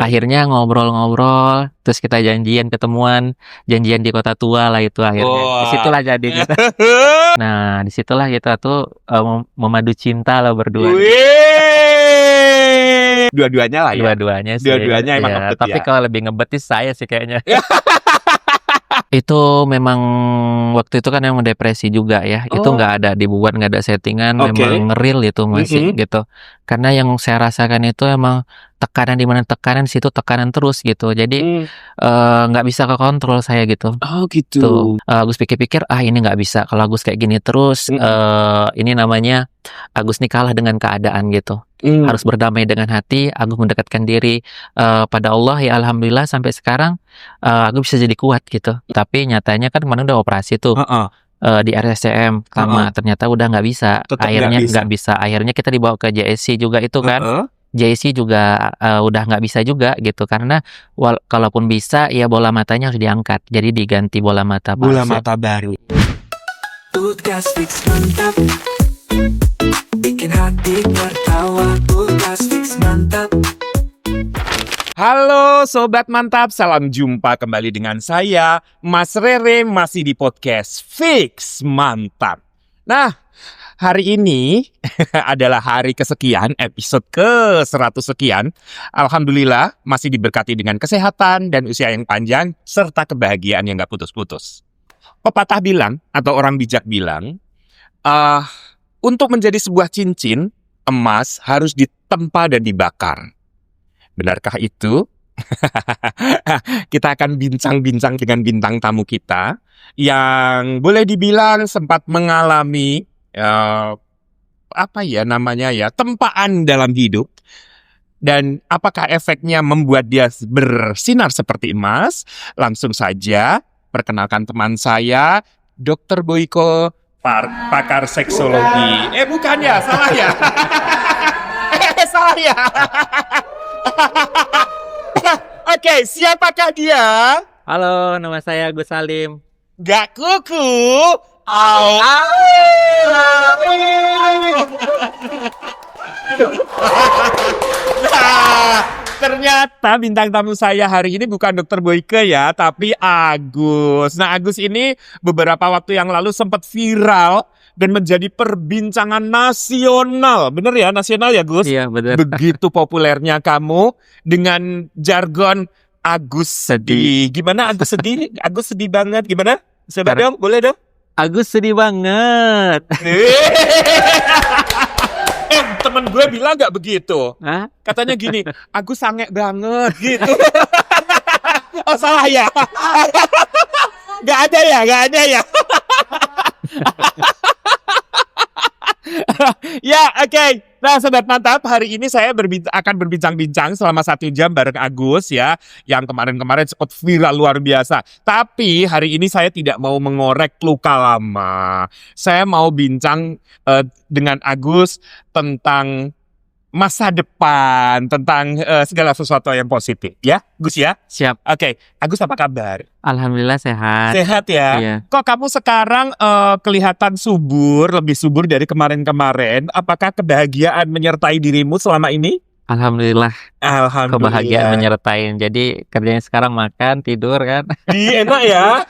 Akhirnya ngobrol-ngobrol, terus kita ketemuan, janjian di Kota Tua lah itu akhirnya. Wah. Disitulah jadi kita. Nah, disitulah kita tuh memadu cinta lah berdua. Wih. Dua-duanya lah ya. Dua-duanya sih. Dua-duanya emang ngebet tapi ya. kalau lebih ngebet sih saya sih kayaknya. Itu memang waktu itu kan emang depresi juga ya. Itu nggak ada dibuat, nggak ada settingan, memang real itu masih gitu. Karena yang saya rasakan itu emang tekanan di mana tekanan situ tekanan terus gitu. Jadi nggak bisa ke kontrol saya gitu. Oh gitu. Tuh, Agus pikir-pikir ini nggak bisa. Kalau Agus kayak gini terus, ini namanya Agus nih kalah dengan keadaan gitu. Harus berdamai dengan hati, Agus mendekatkan diri pada Allah. Ya alhamdulillah sampai sekarang Agus bisa jadi kuat gitu. Tapi nyatanya kan kemarin udah operasi tuh di RSCM lama, ternyata udah nggak bisa. Tetep Akhirnya nggak bisa. nggak bisa. Akhirnya kita dibawa ke JSC juga itu kan. JSC juga udah nggak bisa juga gitu karena kalaupun bisa ya bola matanya harus diangkat, jadi diganti bola mata palsu. Bola mata baru. Podcast Fix mantap, bikin hati tertawa. Podcast Fix mantap. Halo Sobat Mantap, salam jumpa kembali dengan saya, Mas Rere, masih di podcast Fix Mantap. Nah, hari ini adalah hari kesekian, episode ke-100 sekian. Alhamdulillah masih diberkati dengan kesehatan dan usia yang panjang, serta kebahagiaan yang gak putus-putus. Pepatah bilang, atau orang bijak bilang, untuk menjadi sebuah cincin, emas harus ditempa dan dibakar. Benarkah itu? Kita akan bincang-bincang dengan bintang tamu kita yang boleh dibilang sempat mengalami tempaan dalam hidup. Dan apakah efeknya membuat dia bersinar seperti emas? Langsung saja perkenalkan teman saya, Dr. Boyko, pakar seksologi. Bukan ya, salah ya. Salah ya. Oke, siapakah dia? Halo, nama saya Gus Salim. Gak kuku. Nah, ternyata bintang tamu saya hari ini bukan Dr. Boyke ya, tapi Agus. Nah, Agus ini beberapa waktu yang lalu sempat viral dan menjadi perbincangan nasional. Bener ya, nasional ya Gus? Iya, bener. Begitu populernya kamu dengan jargon Agus sedih. Gimana Agus sedih? Agus sedih banget. Gimana? Coba dong, boleh dong? Agus sedih banget. Temen gue bilang gak begitu. Hah? Katanya gini, Agus sange banget gitu. Oh salah ya? Gak ada ya? Ya, oke. Nah, Sobat Mantap, hari ini saya akan berbincang-bincang selama 1 jam bareng Agus ya, yang kemarin-kemarin sempat viral luar biasa. Tapi hari ini saya tidak mau mengorek luka lama. Saya mau bincang dengan Agus tentang masa depan, tentang segala sesuatu yang positif ya, Gus ya. Siap. Oke, Agus apa kabar? Alhamdulillah sehat. Sehat ya? Iya. Kok kamu sekarang kelihatan subur, lebih subur dari kemarin-kemarin? Apakah kebahagiaan menyertai dirimu selama ini? Alhamdulillah. Alhamdulillah. Kebahagiaan menyertain. Jadi kerjanya sekarang makan, tidur kan. Enak ya?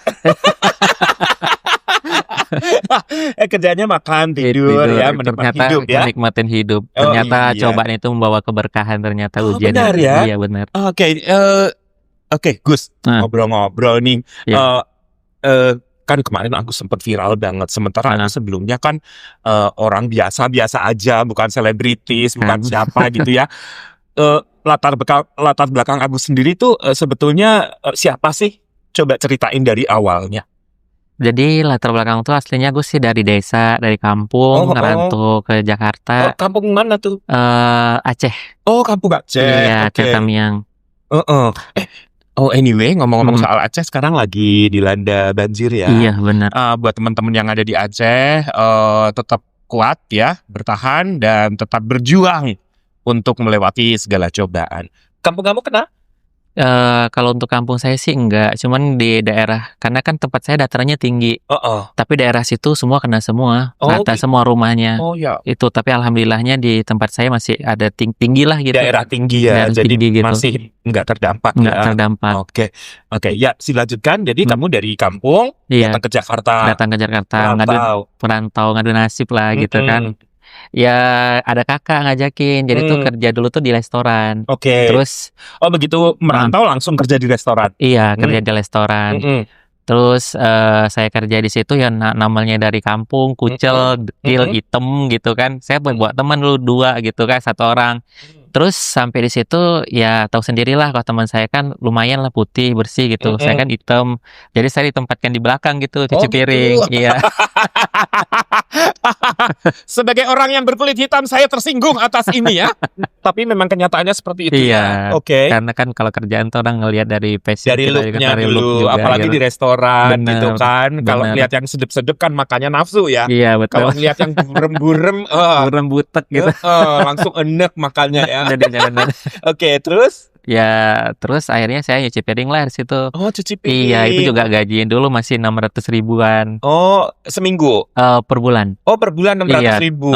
Kerjanya makan, tidur ya, menikmati ternyata hidup ya? menikmatin hidup. Oh, Ternyata iya. cobaan itu membawa keberkahan ternyata ujian. Benar ya? Iya benar. Oke, Gus, Nah. ngobrol-ngobrol nih. Iya. Kan kemarin aku sempat viral banget. Sementara aku sebelumnya kan orang biasa-biasa aja, bukan selebritis, bukan siapa gitu ya. Latar belakang Agus sendiri tuh sebetulnya siapa sih? Coba ceritain dari awalnya. Jadi latar belakang tuh aslinya gue sih dari desa, dari kampung, ngerantau ke Jakarta. Kampung mana tuh? Aceh. Oh, kampung Aceh. Iya, Oke. Aceh Tamiang. Anyway, ngomong-ngomong soal Aceh, sekarang lagi dilanda banjir ya. Iya, benar. Buat teman-teman yang ada di Aceh, tetap kuat ya, bertahan dan tetap berjuang untuk melewati segala cobaan. Kampung kamu kena? Kalau untuk kampung saya sih enggak, cuman di daerah karena kan tempat saya datarannya tinggi, tapi daerah situ semua kena semua, Oh, rata semua rumahnya. Oh ya, Itu, tapi alhamdulillahnya di tempat saya masih ada tinggi lah gitu. daerah tinggi ya, Daerah jadi tinggi gitu. masih nggak terdampak Nggak ya. terdampak. Oke, ya silanjutkan. Jadi kamu dari kampung Iya, datang ke Jakarta, datang ke Jakarta, perantau ngadu nasib lah gitu kan. Ya ada kakak ngajakin, jadi tuh kerja dulu tuh di restoran. Oke. Terus begitu merantau langsung kerja di restoran. iya kerja di restoran. Terus saya kerja di situ ya namanya dari kampung, kucel, dekil, hitam gitu kan. Saya buat teman dulu 2 gitu kan, 1 orang. Terus sampai di situ ya tahu sendirilah kalau teman saya kan lumayan lah putih, bersih gitu. Saya kan hitam. Jadi saya ditempatkan di belakang gitu, cuci piring. Iya. Sebagai orang yang berkulit hitam, saya tersinggung atas ini ya. Tapi memang kenyataannya seperti itu Iya. ya. Oke. Karena kan kalau kerjaan tuh orang ngelihat dari passion Dari kita, look-nya dari dulu, look juga, apalagi gitu. di restoran Bener, gitu kan. Kalau bener. lihat yang sedep-sedep kan makannya nafsu ya. Iya Kalau betul. lihat yang burem-burem, Burem butek gitu. langsung enek makannya ya. Bener. Oke, terus? Ya, terus akhirnya saya nyuci piring lah di situ. Oh, cuci piring. Iya, itu juga gajiin dulu masih 600 ribuan Oh, seminggu? per bulan. Oh, per bulan 600 ribu.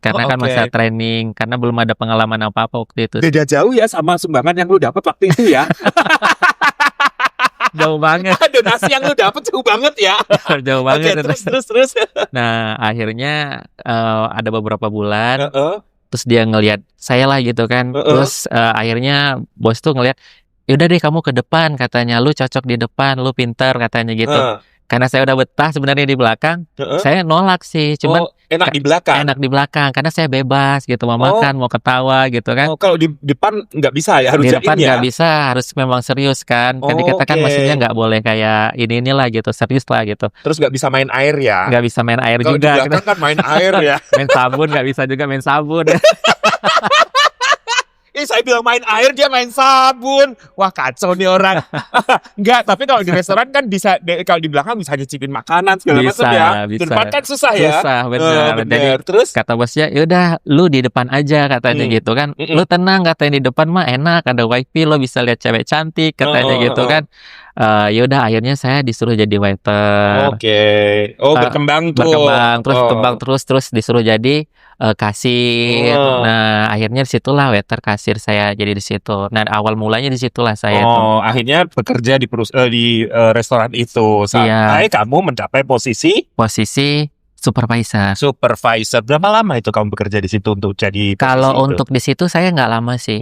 Karena kan masa training, karena belum ada pengalaman apa-apa waktu itu. Beda jauh ya sama sumbangan yang lu dapat waktu itu ya. Jauh banget. Donasi yang lu dapat jauh banget ya. Jauh banget. Oke, terus. Nah, akhirnya ada beberapa bulan. Terus dia ngelihat saya lah gitu kan. Terus akhirnya bos tuh ngelihat, yaudah deh kamu ke depan katanya, lu cocok di depan, lu pinter katanya gitu. Karena saya udah betah sebenarnya di belakang, saya nolak sih. Cuman enak di belakang. Enak di belakang karena saya bebas gitu, mau makan, mau ketawa gitu kan. Kalau di depan nggak bisa ya, harus di depan ya? nggak bisa, harus memang serius kan. Kan dikatakan maksudnya nggak boleh kayak inilah gitu, serius lah gitu. Terus nggak bisa main air ya? Nggak bisa main air Kalau juga. Kalau di belakang kan main air ya. Main sabun nggak bisa juga main sabun. Saya bilang main air, dia main sabun. Wah, kacau nih orang. Enggak, tapi kalau di restoran kan bisa, kalau di belakang bisa nyicipin makanan segala macam ya. Di depan kan susah ya. Susah, benar. Jadi terus kata bosnya, yaudah lu di depan aja katanya gitu kan. Lu tenang katanya, di depan mah enak, ada wifi, lo bisa lihat cewek cantik katanya gitu kan. Yaudah akhirnya saya disuruh jadi waiter. Oke. Berkembang terus disuruh jadi kasir. Nah, akhirnya disitulah waiter kasir saya jadi di situ. Nah, awal mulanya disitulah saya tuh. Akhirnya bekerja di restoran itu sampai kamu mencapai posisi supervisor. Berapa lama itu kamu bekerja di situ untuk jadi posisi Kalau itu? untuk di situ saya nggak lama sih.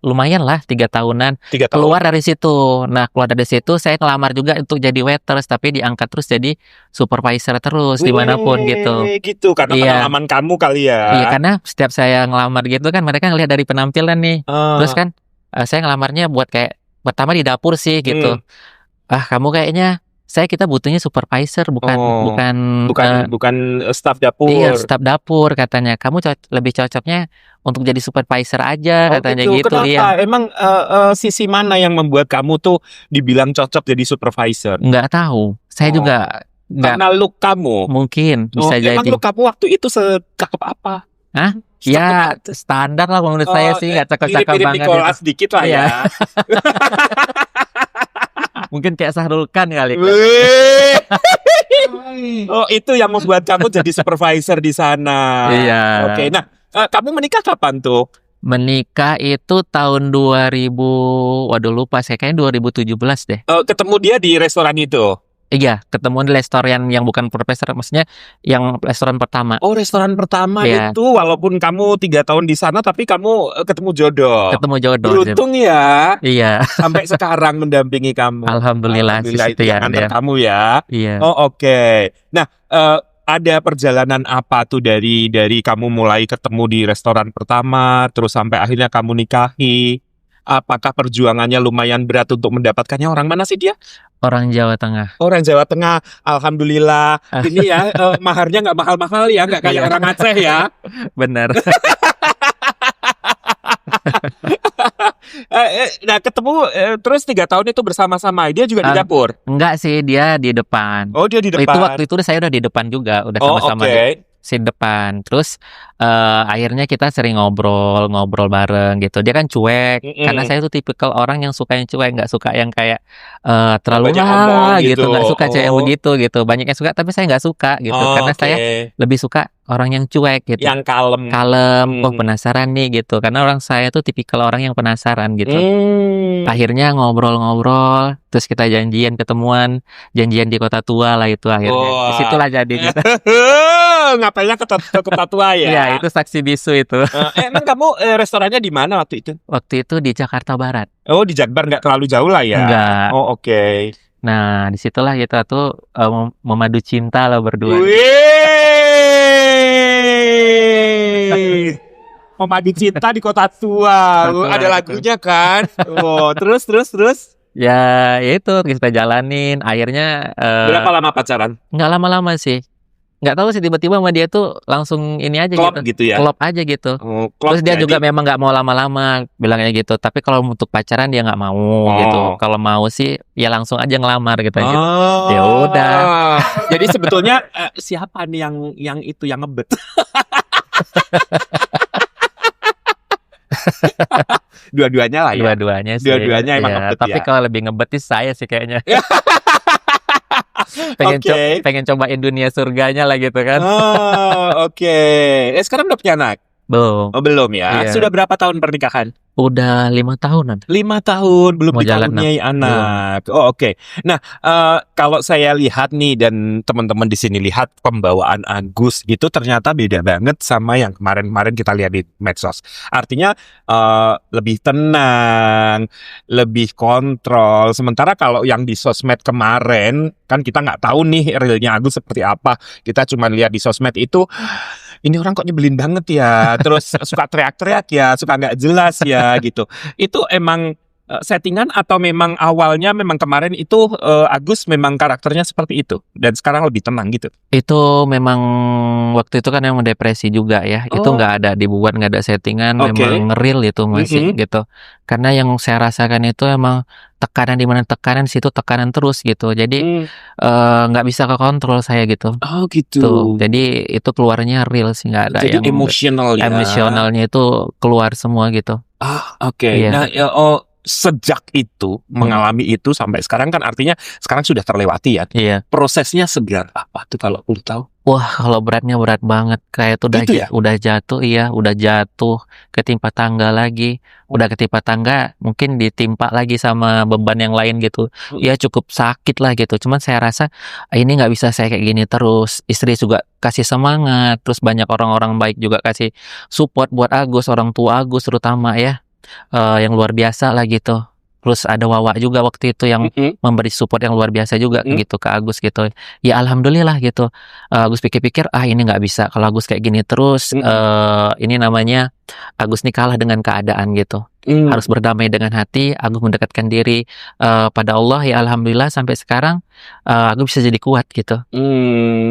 Lumayan lah 3 tahunan. 3 tahun. Keluar dari situ. Nah, keluar dari situ saya ngelamar juga untuk jadi waiters, tapi diangkat terus jadi supervisor terus dimanapun gitu. Gitu karena pengalaman kamu kali ya. Iya, karena setiap saya ngelamar gitu kan mereka ngelihat dari penampilan nih. Terus kan saya ngelamarnya buat kayak pertama di dapur sih gitu. Kamu kayaknya kita butuhnya supervisor bukan staf dapur. Iya, staf dapur katanya. Kamu lebih cocoknya untuk jadi supervisor aja katanya gitu. Kenapa? Iya. Emang sisi mana yang membuat kamu tuh dibilang cocok jadi supervisor? Nggak tahu. Saya juga karena look kamu. Mungkin bisa jadi. Emang look kamu waktu itu secakep apa? Hah? Ya standar lah menurut saya sih, nggak cakep-cakep banget. Mirip Nicholas dikit lah ya. Mungkin kayak Sahrul Khan kali. Itu yang membuat kamu jadi supervisor di sana. Iya. Oke, nah kamu menikah kapan tuh? Menikah itu tahun 2000, waduh lupa saya, kayaknya 2017 deh. Ketemu dia di restoran itu? Iya, ketemu di restoran yang bukan profesor, maksudnya yang restoran pertama. Restoran pertama itu walaupun kamu 3 tahun di sana tapi kamu ketemu jodoh. Beruntung ya. Iya. Sampai sekarang mendampingi kamu. Alhamdulillah itu ya, antar kamu ya. Iya. Oke. Nah, ada perjalanan apa tuh dari kamu mulai ketemu di restoran pertama terus sampai akhirnya kamu nikahi? Apakah perjuangannya lumayan berat untuk mendapatkannya? Orang mana sih dia? Orang Jawa Tengah. Orang Jawa Tengah, alhamdulillah. Ini ya maharnya nggak mahal-mahal ya, nggak kayak orang Aceh ya. Benar. Nah ketemu terus 3 tahun itu bersama-sama. Dia juga di dapur? Enggak sih, dia di depan. Dia di depan. Waktu itu saya udah di depan juga, udah sama-sama seat depan. Terus akhirnya kita sering ngobrol bareng gitu. Dia kan cuek, karena saya tuh tipikal orang yang suka yang cuek, nggak suka yang kayak terlalu Banyak ngomong gitu, gitu. nggak suka cewek yang Oh. begitu gitu. Banyak yang suka, tapi saya nggak suka gitu, Oh, karena saya oke. lebih suka orang yang cuek gitu. Yang kalem. Oh penasaran nih gitu, karena orang saya tuh tipikal orang yang penasaran gitu. Akhirnya ngobrol-ngobrol, terus kita janjian ketemuan, janjian di Kota Tua lah itu akhirnya. Wah. Disitulah jadi kita. Ngapainnya ke Kota Tua ya? Iya, itu saksi bisu itu. Emang kamu restorannya di mana waktu itu? Waktu itu di Jakarta Barat. Oh, di Jakbar, nggak terlalu jauh lah ya? Enggak. Oh, oke. Nah, disitulah kita tuh memadu cinta lah berdua. Wih. Memadu cinta di Kota Tua. Betul, Ada betul. lagunya kan? Oh, terus. Ya itu kita jalanin. Akhirnya Berapa lama pacaran? nggak lama-lama sih. Nggak tahu sih, tiba-tiba sama dia tuh langsung ini aja Klop gitu. gitu ya? Klop aja gitu. Oh, klop Terus dia jadi- juga memang nggak mau lama-lama, bilangnya gitu. Tapi kalau untuk pacaran dia nggak mau gitu. Kalau mau sih ya langsung aja ngelamar gitu. Oh. Ya udah. Jadi sebetulnya siapa nih yang itu yang ngebet? Dua-duanya lah ya. Dua-duanya sih. Dua-duanya emang Iya, ngebet tapi ya. kalau lebih ngebet sih saya sih kayaknya. Oke. Pengen cobain dunia surganya lah gitu kan. Oh, oke. Sekarang udah punya anak? Belum. Oh, belum ya. Iya. Sudah berapa tahun pernikahan? Udah 5 tahunan. 5 tahun belum Mau jalan dikaruniai anak. Oh, oke. Nah, kalau saya lihat nih dan teman-teman di sini lihat pembawaan Agus gitu ternyata beda banget sama yang kemarin-kemarin kita lihat di medsos. Artinya lebih tenang, lebih kontrol. Sementara kalau yang di sosmed kemarin kan kita nggak tahu nih realnya Agus seperti apa. Kita cuma lihat di sosmed itu ini orang kok nyebelin banget ya, terus suka teriak-teriak ya, suka nggak jelas ya gitu. Itu emang settingan atau memang awalnya memang kemarin itu Agus memang karakternya seperti itu dan sekarang lebih tenang gitu? Itu memang waktu itu kan emang depresi juga ya. Itu nggak ada dibuat, nggak ada settingan, Oke. memang real itu masih gitu. Karena yang saya rasakan itu emang tekanan di mana tekanan situ tekanan terus gitu. Jadi nggak bisa ke kontrol saya gitu. Oh gitu. Tuh, jadi itu keluarnya real sih, nggak ada Jadi yang emosional ya. emosionalnya itu keluar semua gitu. Ah, oke. Iya. Nah, sejak itu mengalami itu sampai sekarang kan artinya sekarang sudah terlewati ya. Iya. Prosesnya seberat apa tuh kalau perlu tahu? Wah, kalau beratnya berat banget. Kayak itu Gitu ya? udah jatuh, iya, udah jatuh, ketimpa tangga lagi, udah ketimpa tangga, mungkin ditimpa lagi sama beban yang lain gitu. Ya cukup sakit lah gitu. Cuman saya rasa ini nggak bisa saya kayak gini terus. Istri juga kasih semangat, terus banyak orang-orang baik juga kasih support buat Agus, orang tua Agus terutama ya, yang luar biasa lah gitu. Terus ada Wawa juga waktu itu yang memberi support yang luar biasa juga gitu ke Agus gitu. Ya alhamdulillah gitu. Agus pikir-pikir ini nggak bisa kalau Agus kayak gini terus. Ini namanya Agus nih kalah dengan keadaan gitu. Harus berdamai dengan hati. Agus mendekatkan diri pada Allah. Ya alhamdulillah sampai sekarang Agus bisa jadi kuat gitu.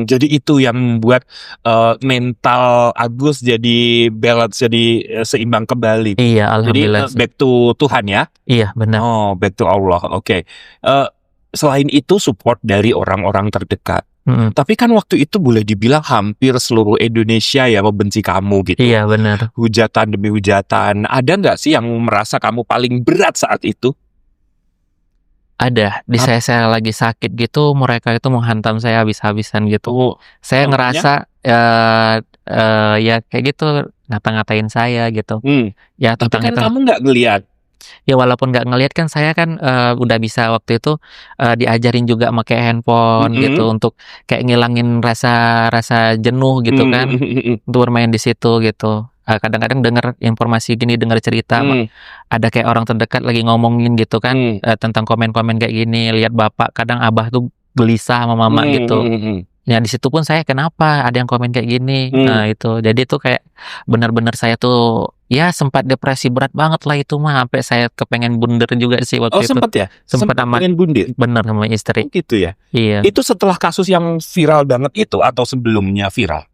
Jadi itu yang membuat mental Agus jadi balance, jadi seimbang kembali. Iya Jadi alhamdulillah. back to Tuhan ya. Iya benar. Oh, back to Allah. Oke. Selain itu support dari orang-orang terdekat. Tapi kan waktu itu boleh dibilang hampir seluruh Indonesia ya membenci kamu gitu. Iya benar. Hujatan demi hujatan. Ada nggak sih yang merasa kamu paling berat saat itu? Ada. Di saya lagi sakit gitu, mereka itu menghantam saya habis-habisan gitu. Saya contohnya? ngerasa ya kayak gitu ngata-ngatain saya gitu. Ya Tapi tentang kan itu. kamu nggak ngelihat. Ya walaupun nggak ngelihat kan saya kan udah bisa waktu itu diajarin juga pakai handphone gitu untuk kayak ngilangin rasa jenuh gitu kan, untuk bermain di situ gitu. Kadang-kadang dengar informasi gini, dengar cerita ada kayak orang terdekat lagi ngomongin gitu kan tentang komen-komen kayak gini, lihat bapak kadang abah tuh gelisah sama mama gitu. Ya di situ pun saya kenapa ada yang komen kayak gini. Nah itu jadi tuh kayak benar-benar saya tuh ya sempat depresi berat banget lah itu mah, sampai saya kepengen bunder juga sih waktu itu. Sempat ya? Sempat amat pengen bundir. bener sama istri. Gitu ya. Iya. Itu setelah kasus yang viral banget itu atau sebelumnya viral?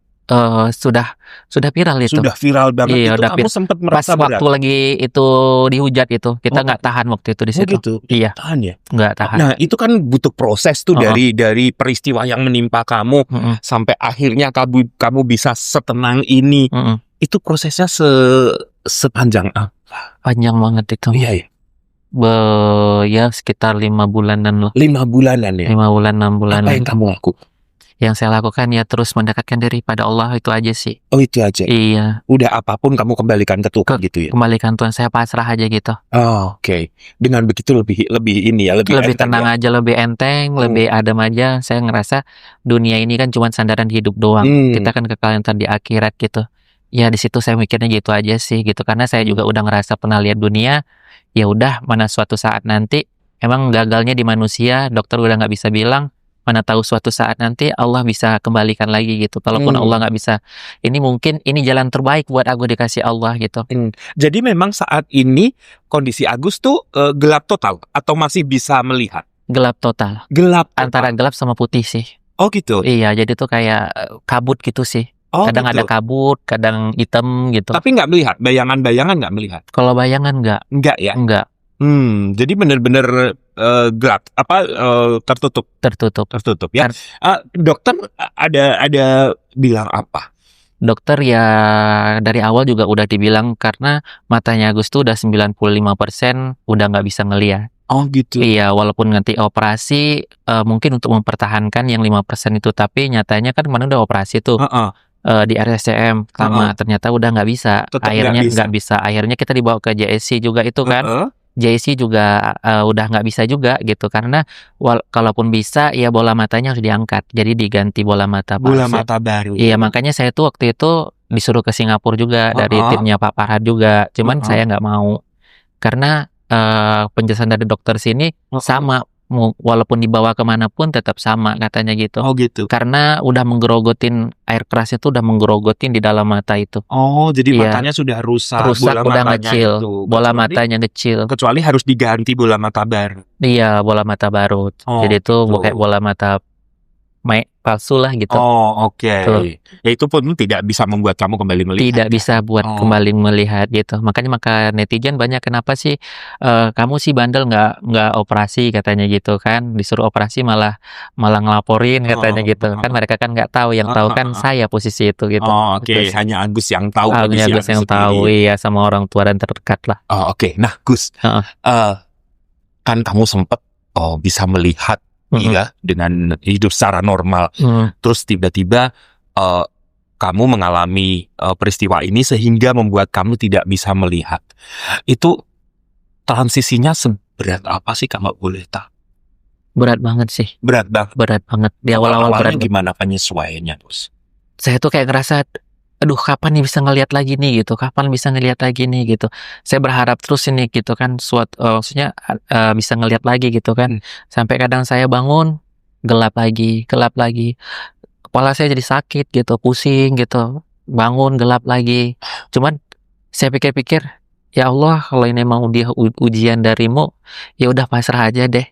sudah viral itu. Sudah viral banget. Iya, Itu udah kamu sempat Pas merasa berat. waktu lagi itu dihujat itu, kita Oh. nggak tahan waktu itu di Oh situ. gitu. Iya, Tahan ya. nggak tahan. Nah, itu kan butuh proses tuh dari peristiwa yang menimpa kamu Mm-mm, sampai akhirnya kamu bisa setenang ini. mm-mm. Itu prosesnya sepanjang apa? Panjang banget itu. Iya ya. Ya sekitar 5 bulanan loh. 5 bulanan ya. 5 bulan, 6 bulan. Apa yang kamu lakukan? Yang saya lakukan ya terus mendekatkan diri pada Allah, itu aja sih. Oh itu aja. Iya, Udah apapun kamu kembalikan ke Tuhan gitu ya. kembalikan Tuhan, saya pasrah aja gitu. Oh, oke. Dengan begitu lebih ini ya, lebih Lebih enteng tenang ya. aja, lebih enteng, lebih adem aja. Saya ngerasa dunia ini kan cuma sandaran hidup doang. Kita kan kekal ntar di akhirat gitu. Ya di situ saya mikirnya gitu aja sih gitu, karena saya juga udah ngerasa pernah lihat dunia. Ya udah, mana suatu saat nanti emang gagalnya di manusia, dokter udah nggak bisa bilang. Mana tahu suatu saat nanti Allah bisa kembalikan lagi gitu. Kalaupun Allah nggak bisa, ini mungkin ini jalan terbaik buat aku dikasih Allah gitu. Jadi memang saat ini kondisi Agus tuh gelap total atau masih bisa melihat? Gelap total. Gelap total. Antara gelap sama putih sih. Oh gitu. Iya, jadi tuh kayak kabut gitu sih. Oh, Kadang gitu. ada kabut, kadang hitam gitu. Tapi nggak melihat, bayangan-bayangan nggak melihat. Kalau bayangan nggak, Nggak ya. nggak Jadi benar-benar gelap, tertutup ya. Dokter ada bilang apa? Dokter ya dari awal juga udah dibilang karena matanya Agus tuh udah 95% udah nggak bisa ngelihat. Oh gitu. Iya, walaupun nanti operasi mungkin untuk mempertahankan yang 5% itu, tapi nyatanya kan kemarin udah operasi tuh di RSCM lama, ternyata udah nggak bisa. Tetap Akhirnya nggak bisa. nggak bisa. Akhirnya kita dibawa ke JSC juga itu kan. JSC juga udah nggak bisa juga gitu, karena kalaupun bisa ya bola matanya harus diangkat, jadi diganti bola mata palsu. Bola mata baru. Iya, makanya saya tuh waktu itu disuruh ke Singapura juga dari timnya Pak Farhad juga, cuman saya nggak mau karena penjelasan dari dokter sini sama, walaupun dibawa kemanapun tetap sama katanya gitu. Oh gitu. Karena udah menggerogotin, air kerasnya tuh udah menggerogotin di dalam mata itu. Oh, jadi Iya. matanya sudah rusak. Rusak, bola udah matanya ngecil, itu. bola Kecuali- matanya kecil. Kecuali harus diganti bola mata baru. Iya, bola mata baru. Oh, Jadi itu gitu. kayak bola mata palsu lah gitu. Oh, oke. Tuh. Ya itu pun tidak bisa membuat kamu kembali melihat. Tidak bisa buat Oh. kembali melihat gitu. Maka netizen banyak, kenapa sih kamu sih bandel nggak operasi katanya gitu kan, disuruh operasi malah ngelaporin katanya gitu kan. Mereka kan nggak tahu, yang tahu kan saya posisi itu gitu. Oh, oke. Terus, Hanya Agus yang tahu hanya kondisi Gus yang Agus tahu, sendiri. iya, sama orang tua dan terdekat lah. Oh, oke. Nah, Gus, Heeh. kan kamu sempat bisa melihat ya dengan hidup secara normal. Terus tiba-tiba kamu mengalami peristiwa ini sehingga membuat kamu tidak bisa melihat. Itu transisinya seberat apa sih, kamu boleh tahu? Berat banget sih, Berat banget. berat banget. Di awal-awal berat. Awalnya gimana penyesuaiannya, Gus? Saya tuh kayak ngerasa, aduh kapan nih bisa ngelihat lagi nih gitu, kapan bisa ngelihat lagi nih gitu. Saya berharap terus ini gitu kan, maksudnya bisa ngelihat lagi gitu kan. Sampai kadang saya bangun gelap lagi, kepala saya jadi sakit gitu, pusing gitu, bangun gelap lagi. Cuman saya pikir-pikir, ya Allah, kalau ini emang dia ujian darimu, ya udah pasrah aja deh,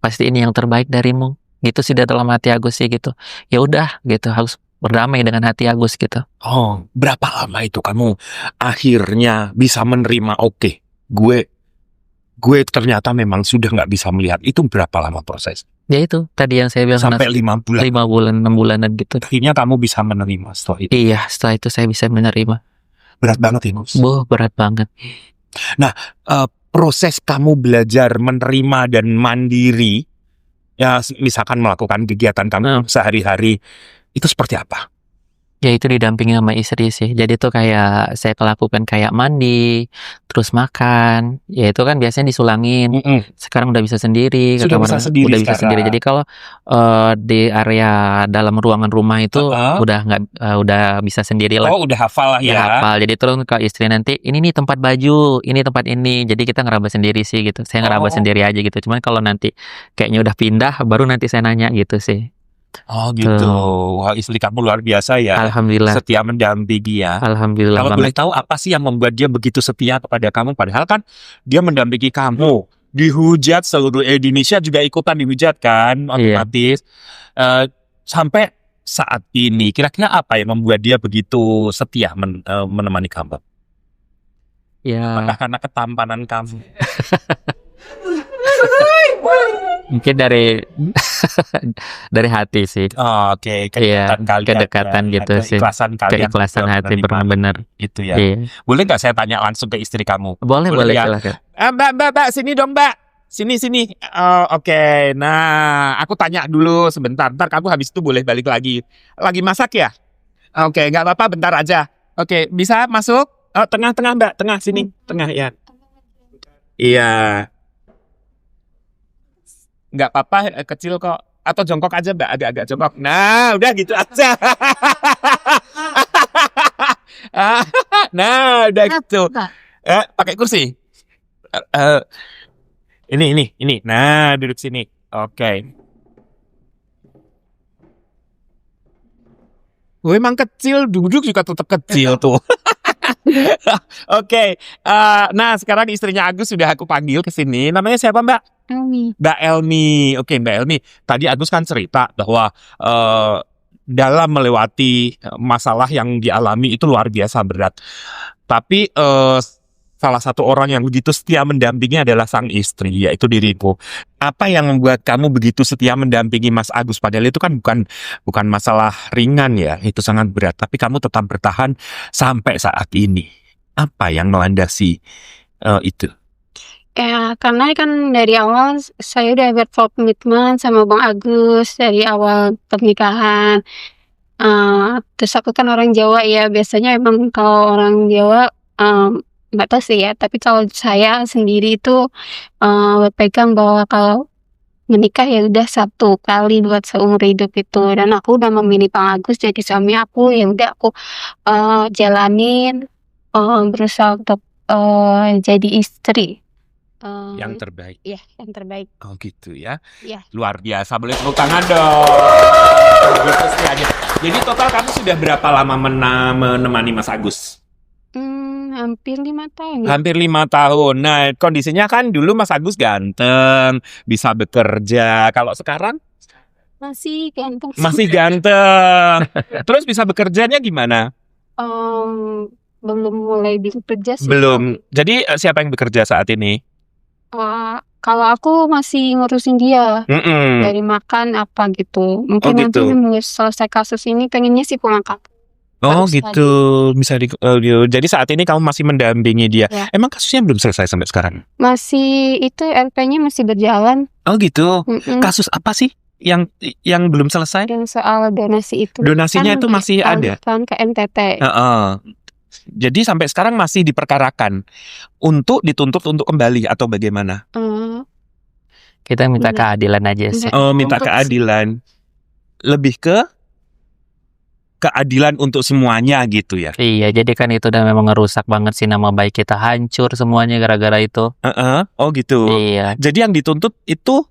pasti ini yang terbaik darimu. Gitu sih dalam hati Agus sih gitu. Ya udah gitu, harus berdamai dengan hati Agus gitu. Oh, berapa lama itu kamu akhirnya bisa menerima, oke, gue ternyata memang sudah nggak bisa melihat. Itu berapa lama proses? Ya itu tadi yang saya bilang, Sampai 5 bulan. 5 bulan, 6 bulanan gitu. Akhirnya kamu bisa menerima setelah itu. Iya, setelah itu saya bisa menerima. Berat banget ya, Gus. Berat banget. Proses kamu belajar menerima dan mandiri, ya misalkan melakukan kegiatan kamu sehari-hari, itu seperti apa? Ya itu didampingi sama istri sih. Jadi tuh kayak saya lakukan kayak mandi, terus makan. Ya itu kan biasanya disulangin. Sekarang udah bisa sendiri. Sudah bisa sendiri Udah bisa sekarang. sendiri. Jadi kalau di area dalam ruangan rumah itu udah bisa sendiri lah. Oh, udah hafal lah Udah ya. hafal. Jadi terus ke istri nanti, ini nih tempat baju, ini tempat ini. Jadi kita ngeraba sendiri sih gitu. Saya ngeraba sendiri aja gitu. Cuman kalau nanti kayaknya udah pindah, baru nanti saya nanya gitu sih. Oh gitu. Wah, istri kamu luar biasa ya. Alhamdulillah. Setia mendampingi ya. Alhamdulillah Kalau banget. boleh tahu apa sih yang membuat dia begitu setia kepada kamu? Padahal kan dia mendampingi kamu. Dihujat seluruh Indonesia juga ikutan dihujat kan, otomatis. Sampai saat ini, kira-kira apa yang membuat dia begitu setia menemani kamu? Ya, Apakah karena ketampanan kamu? mungkin dari dari hati sih. Oh, oke, kedekatan kalian, kedekatan ya, gitu sih. keikhlasan kalian, Keikhlasan hati menerima benar-benar. itu ya. Iya. Boleh nggak saya tanya langsung ke istri kamu? Boleh ya? silakan. Mbak, sini dong, Mbak. Sini. Oke. Nah, aku tanya dulu sebentar. Ntar kamu habis itu boleh balik lagi. Lagi masak ya? Oke, nggak apa-apa, bentar aja. Oke, bisa masuk? Oh, tengah-tengah, Mbak. Tengah, sini. Tengah, ya. Iya. Nggak apa-apa, kecil kok. Atau jongkok aja, Mbak. Agak-agak jongkok. Nah, udah gitu aja. Nah, udah gitu. Pakai kursi. Ini. Nah, duduk sini. Oke. Oh, emang kecil, duduk juga tetap kecil tuh. Oke. Nah, sekarang istrinya Agus sudah aku panggil ke sini. Namanya siapa, Mbak? Elmi. Mbak Elmi. Oke, Mbak Elmi. Tadi Agus kan cerita bahwa dalam melewati masalah yang dialami itu luar biasa berat. Tapi salah satu orang yang begitu setia mendampingi adalah sang istri, yaitu dirimu. Apa yang membuat kamu begitu setia mendampingi Mas Agus? Padahal itu kan bukan masalah ringan ya, itu sangat berat. Tapi kamu tetap bertahan sampai saat ini. Apa yang melandasi itu? Ya, karena kan dari awal saya udah berkomitmen sama Bang Agus dari awal pernikahan. Terus aku kan orang Jawa ya, biasanya emang kalau orang Jawa nggak tahu sih ya, tapi kalau saya sendiri itu berpegang bahwa kalau menikah ya udah satu kali buat seumur hidup itu, dan aku udah memilih Bang Agus jadi suami aku, ya udah aku jalanin, berusaha untuk jadi istri Yang terbaik. ya yang terbaik. Oh gitu ya. Iya. Luar biasa, boleh tepuk tangan dong. Gitu setianya. Jadi total kamu sudah berapa lama menemani Mas Agus? Hampir 5 tahun ya. Hampir 5 tahun. Nah, kondisinya kan dulu Mas Agus ganteng, bisa bekerja. Kalau sekarang Masih ganteng. masih ganteng. Terus bisa bekerjanya gimana? Belum mulai bekerja sih. Belum. Jadi siapa yang bekerja saat ini? Kalau aku masih ngurusin dia Mm-mm. dari makan apa gitu. Mungkin Oh, nanti gitu. selesai kasus ini pengennya sih pulang kampung. Oh Harus gitu. Bisa jadi saat ini kamu masih mendampingi dia. Ya. Emang kasusnya belum selesai sampai sekarang? Masih itu RP-nya masih berjalan. Oh gitu. Mm-mm. Kasus apa sih yang belum selesai? Dan soal donasi itu. Donasinya Kan itu masih ada. Kan ke NTT. Heeh. Jadi sampai sekarang masih diperkarakan untuk dituntut untuk kembali atau bagaimana? Kita minta Benar. keadilan aja sih. Oh, minta Untuk- keadilan. Lebih ke keadilan untuk semuanya gitu ya. Iya, jadi kan itu udah memang ngerusak banget sih, nama baik kita hancur semuanya gara-gara itu. Heeh. Oh gitu. Iya, Jadi yang dituntut itu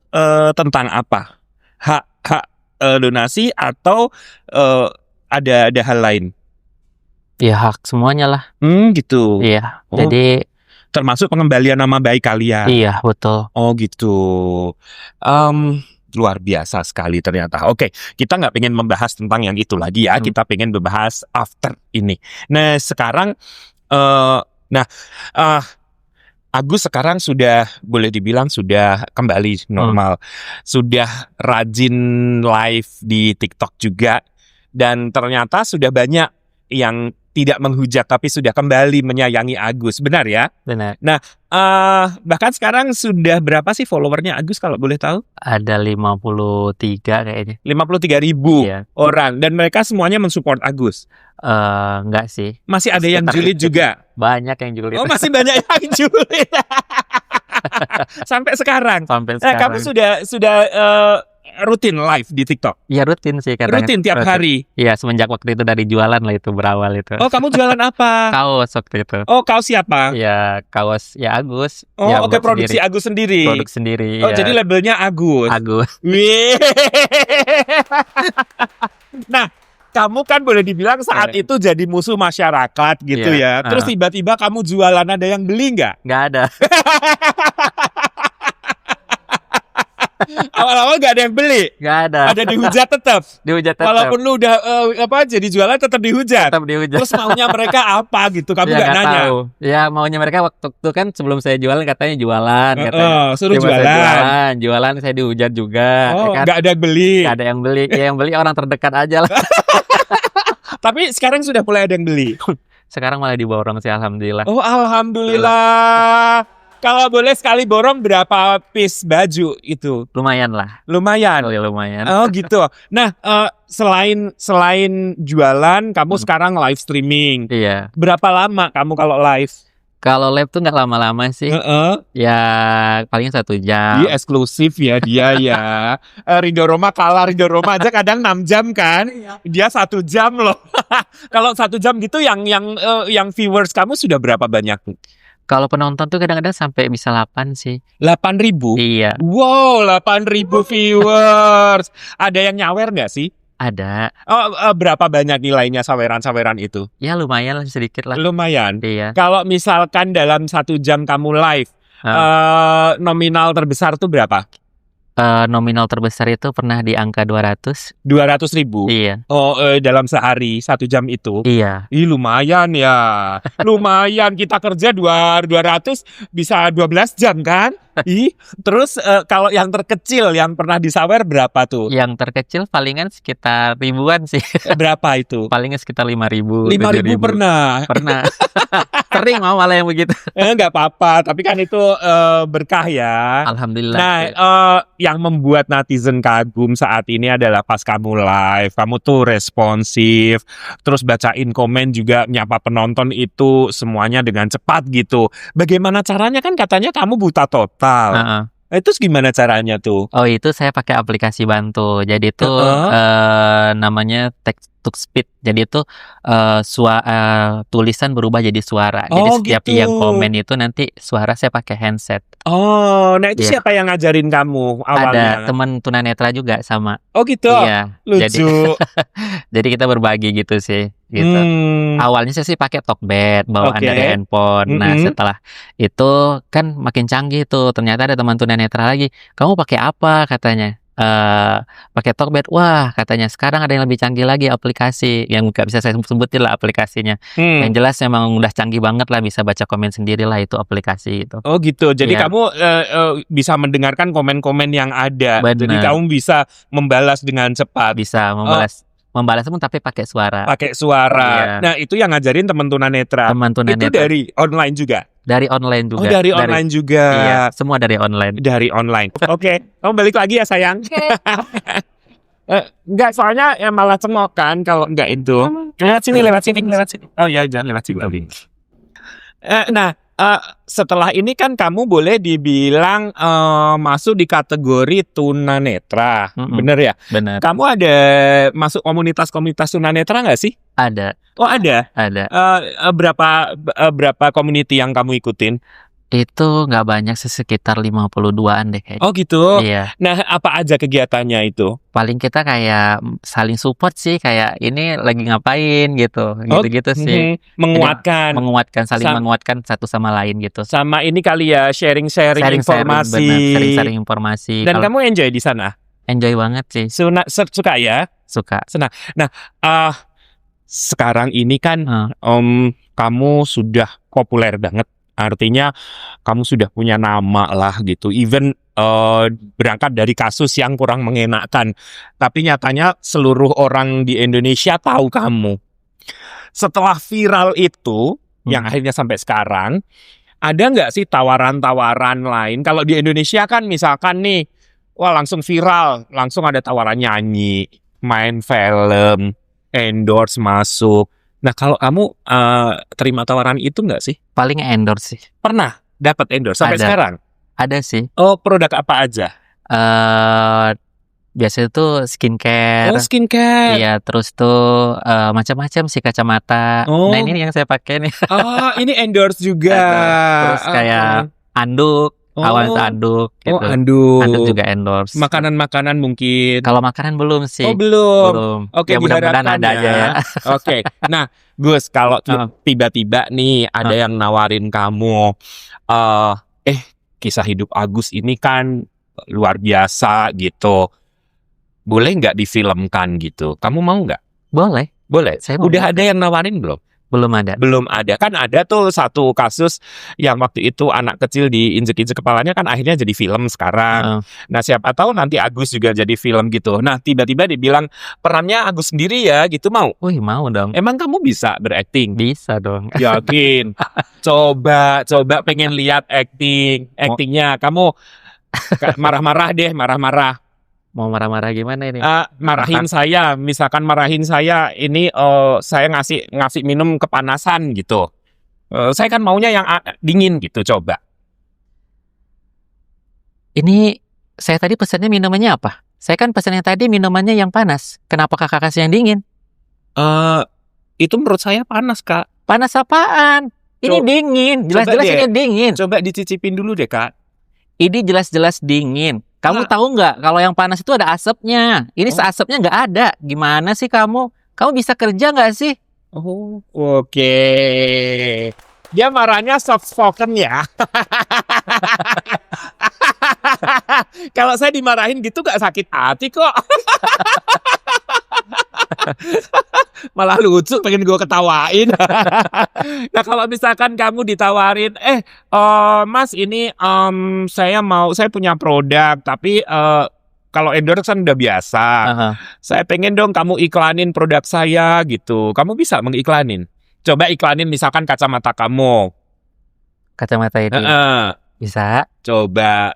tentang apa? Hak donasi atau ada hal lain? ya hak semuanya lah. Gitu. Iya, Oh. jadi Termasuk pengembalian nama baik kalian. iya betul. Oh gitu. Luar biasa sekali ternyata. Oke, kita nggak pengen membahas tentang yang itu lagi ya. Kita pengen membahas after ini. Nah sekarang, Agus sekarang sudah boleh dibilang sudah kembali normal, sudah rajin live di TikTok juga, dan ternyata sudah banyak yang tidak menghujat tapi sudah kembali menyayangi Agus, benar ya? Benar. Bahkan sekarang sudah berapa sih followernya Agus kalau boleh tahu? Ada 53 kayaknya. 53.000 Iya. orang, dan mereka semuanya mensupport Agus. Enggak sih. Masih ada yang Sekitar julid itu. juga. Banyak yang julid. Oh, masih banyak yang julid. Sampai sekarang. Sampai Nah, sekarang. kamu sudah rutin live di TikTok? Ya rutin sih katanya. Rutin tiap hari? Iya, semenjak waktu itu dari jualan lah itu berawal itu. Oh, kamu jualan apa? Kaos waktu itu. Oh, kaos siapa? Ya kaos ya Agus. Oh, ya, oke, buat produksi sendiri. Agus sendiri. Produk sendiri. Oh, ya. jadi labelnya Agus. Agus. Wih. Nah, kamu kan boleh dibilang saat Boleh. itu jadi musuh masyarakat gitu Iya. ya. Terus tiba-tiba kamu jualan, ada yang beli nggak? Nggak ada. Awal-awal gak ada yang beli. Gak ada. Ada dihujat tetap. Dihujat tetap. Walaupun lu udah jadi jualan tetap dihujat. Tetap dihujat. Terus maunya mereka apa gitu? Kamu Ya, gak nggak nanya. tahu. Ya maunya mereka waktu itu kan sebelum saya jualan katanya jualan, katanya. Suruh Tiba saya jualan. jualan saya dihujat juga. Oh, ya kan? gak ada yang beli. Nggak ada yang beli. Ya yang beli orang terdekat aja lah. Tapi sekarang sudah mulai ada yang beli. Sekarang malah diborong sih, alhamdulillah. Oh, alhamdulillah. Kalau boleh sekali borong berapa piece baju itu? Lumayan lah. Lumayan. Oh, ya lumayan. Oh gitu. Nah, selain jualan, kamu sekarang live streaming. Iya. Berapa lama kamu kalau live? Kalau live tuh nggak lama-lama sih. Ya paling 1 jam. Dia eksklusif ya dia ya. Ridho Roma kalah. Ridho Roma aja kadang 6 jam kan. Dia 1 jam loh. Kalau 1 jam gitu yang viewers kamu sudah berapa banyak? Kalau penonton tuh kadang-kadang sampai bisa 8 sih. 8.000? Iya. Wow, 8.000 viewers. Ada yang nyawer nggak sih? Ada. Berapa banyak nilainya saweran-saweran itu? Ya lumayan lah, sedikit lah. Lumayan. Iya. Kalau misalkan dalam 1 jam kamu live, nominal terbesar tuh berapa? Nominal terbesar itu pernah di angka 200. 200.000. Iya. Oh, dalam sehari 1 jam itu. Iya. Ih, lumayan ya. Lumayan, kita kerja 200 bisa 12 jam kan? Ih, terus kalau yang terkecil yang pernah disawer berapa tuh? Yang terkecil palingan sekitar ribuan sih. Berapa itu? Palingan sekitar 5.000. 5.000 pernah. Pernah. Sering malah yang begitu. Nggak apa-apa, tapi kan itu berkah ya. Alhamdulillah. Nah, yang membuat netizen kagum saat ini adalah pas kamu live, kamu tuh responsif, terus bacain komen juga, nyapa penonton itu semuanya dengan cepat gitu. Bagaimana caranya, kan katanya kamu buta total. Terus gimana caranya tuh? Oh, itu saya pakai aplikasi bantu. Jadi itu namanya text to speed. Jadi itu tulisan berubah jadi suara. Jadi setiap gitu. yang komen itu nanti suara saya pakai handset. Oh, nah itu Iya. siapa yang ngajarin kamu awalnya? Ada teman tunanetra juga sama. Oh gitu. Iya. Lucu. Jadi kita berbagi gitu sih. Gitu. Awalnya saya sih pakai Talkback bawaan Oke. dari handphone. Nah, Mm-mm. setelah itu kan makin canggih tuh. Ternyata ada teman tunanetra lagi. Kamu pakai apa katanya? Pakai Talkback. Wah, katanya sekarang ada yang lebih canggih lagi aplikasi yang nggak bisa saya sebutin lah aplikasinya. Yang jelas memang udah canggih banget lah, bisa baca komen sendiri lah itu aplikasi gitu. Oh gitu. Jadi Iya. kamu bisa mendengarkan komen-komen yang ada. Benar. Jadi kamu bisa membalas dengan cepat. Bisa membalas pun tapi pakai suara. Pakai suara. Iya. Nah, itu yang ngajarin teman tunanetra. Teman Itu tunanetra dari online juga. dari online juga. Oh, dari online juga. Iya, semua dari online. Dari online. Oke, kamu balik lagi ya sayang. Oke. Enggak, soalnya ya malah cengok kan kalau enggak itu. Lewat sini. Oh ya, jangan lewat sini. Nah, setelah ini kan kamu boleh dibilang masuk di kategori tunanetra, bener ya? Benar. Kamu ada masuk komunitas-komunitas tunanetra nggak sih? Ada. Oh ada. Berapa community yang kamu ikutin? Itu nggak banyak sih, sekitar 52-an deh kayaknya. Oh gitu. Iya. Nah, apa aja kegiatannya itu? Paling kita kayak saling support sih, kayak ini lagi ngapain gitu. Gitu-gitu sih. Menguatkan. Saling menguatkan satu sama lain gitu. Sama ini kali ya, sharing-sharing informasi. Benar, sharing-sharing informasi. Dan Kalau kamu enjoy di sana? enjoy banget sih. Suka ya? Suka. Nah, sekarang ini kan Hmm. kamu sudah populer banget. Artinya kamu sudah punya nama lah gitu. Even berangkat dari kasus yang kurang mengenakan, tapi nyatanya seluruh orang di Indonesia tahu kamu. Setelah viral itu, yang akhirnya sampai sekarang, ada nggak sih tawaran-tawaran lain? Kalau di Indonesia kan misalkan nih, wah langsung viral, langsung ada tawaran nyanyi, main film, endorse masuk. Nah, kalau kamu terima tawaran itu nggak sih? Paling endorse sih. Pernah dapat endorse sampai Ada. sekarang? Ada sih. Oh, produk apa aja? Biasanya tuh skincare. Oh, skincare. Iya, terus tuh macam-macam sih, kacamata. Oh. Nah, ini yang saya pakai nih. Oh, ini endorse juga. Terus kayak anduk, awalnya tuh anduk gitu. Oh, anduk. Anduk juga endorse. Makanan-makanan mungkin. Kalau makanan belum sih. Oh, belum. Belum. Oke, Ya, mudah-mudahan diharapkan ada aja ya. Oke. Nah, Gus, kalau Oh. tiba-tiba nih ada yang nawarin kamu, kisah hidup Agus ini kan luar biasa gitu. Boleh nggak difilmkan gitu? Kamu mau nggak? Boleh. Boleh. Saya mau. Udah ada yang nawarin belum? Belum ada. Belum ada. Kan ada tuh satu kasus yang waktu itu anak kecil diinjek-injek kepalanya kan akhirnya jadi film sekarang. Nah siapa tahu nanti Agus juga jadi film gitu. Nah tiba-tiba dibilang perannya Agus sendiri ya gitu, mau? Wih, mau dong. Emang kamu bisa berakting? Bisa dong. Yakin? Coba pengen lihat aktingnya. Kamu marah-marah deh, marah-marah. Mau marah-marah gimana ini? Marahin saya, misalkan marahin saya, ini saya ngasih minum kepanasan gitu. Saya kan maunya yang dingin gitu, coba. Ini saya tadi pesannya minumannya apa? Saya kan pesannya tadi minumannya yang panas. Kenapa kakak kasih yang dingin? Itu menurut saya panas, Kak. Panas apaan? Ini dingin. Jelas-jelas deh. ini dingin. Coba dicicipin dulu deh, Kak. Ini jelas-jelas dingin. Kamu tahu nggak kalau yang panas itu ada asapnya? Ini asapnya nggak ada. Gimana sih kamu? Kamu bisa kerja nggak sih? Oh, oke. Dia marahnya soft spoken ya. Kalau saya dimarahin gitu gak sakit hati kok. Malah lucu, pengen gue ketawain. Nah kalau misalkan kamu ditawarin, Mas ini saya punya produk, tapi kalau endorse kan udah biasa. Saya pengen dong kamu iklanin produk saya gitu. Kamu bisa mengiklanin? Coba iklanin misalkan kacamata kamu. Kacamata ini bisa. Coba.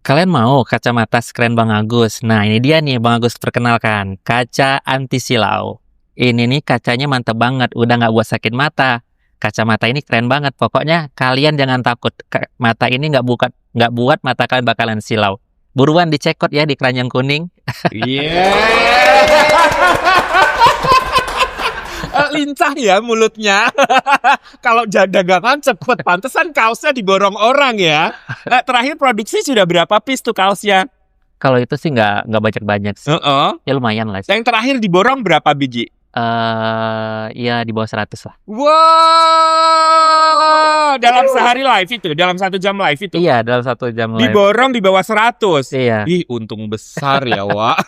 Kalian mau kacamata sekeren Bang Agus? Nah ini dia nih Bang Agus perkenalkan, kaca anti silau. Ini nih kacanya mantep banget, udah nggak buat sakit mata. Kacamata ini keren banget, pokoknya kalian jangan takut. Mata ini nggak buat mata kalian bakalan silau. Buruan dicekot ya di keranjang kuning. Lincah ya mulutnya. Kalau dagangan cepet, pantesan kaosnya diborong orang ya. Terakhir produksi sudah berapa piece tuh kaosnya? Kalau itu sih nggak banyak sih. Ya lumayan lah. Yang terakhir diborong berapa biji? Ya di bawah 100 lah. Wow, dalam sehari live itu, dalam 1 jam live itu. Iya, dalam 1 jam live. Diborong di bawah 100. Iya. Ih, untung besar ya, Wak.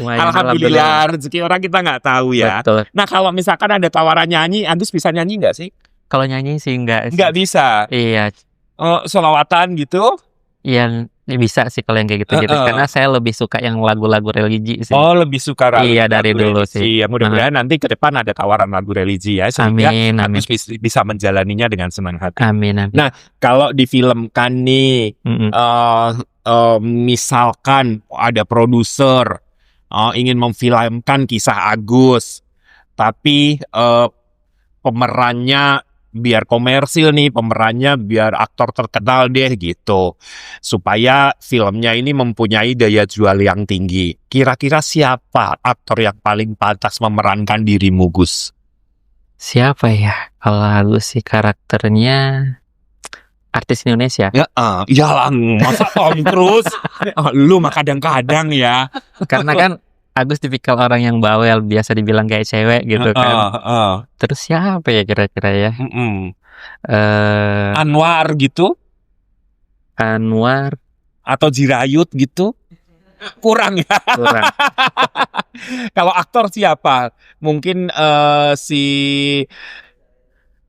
Lumayan, Alhamdulillah, rezeki orang kita nggak tahu ya. Betul. Nah, kalau misalkan ada tawaran nyanyi, Agus bisa nyanyi nggak sih? Kalau nyanyi sih nggak. Nggak bisa. Iya. Sholawatan gitu? Yang bisa sih kalau yang kayak gitu-gitu. Karena saya lebih suka yang lagu-lagu religi sih. Oh, lebih suka lagu. Iya, dari dulu sih. Ya, mudah-mudahan nanti ke depan ada tawaran lagu religi ya, sehingga Agus bisa menjalaninya dengan senang hati. Amin. Nah, kalau difilmkan nih, misalkan ada produser ingin memfilmkan kisah Agus, tapi pemerannya biar komersil nih, pemerannya biar aktor terkenal deh gitu, supaya filmnya ini mempunyai daya jual yang tinggi. Kira-kira siapa aktor yang paling pantas memerankan dirimu, Gus? Siapa ya? Kalau Agus sih karakternya artis Indonesia. Ya, masa Tom Cruise? Lu mah kadang-kadang ya. Karena kan Agus tipikal orang yang bawel, biasa dibilang kayak cewek gitu kan. Terus siapa ya kira-kira ya? Anwar gitu? Anwar atau Jirayut gitu? Kurang ya. Kurang. Kalau aktor siapa? Mungkin si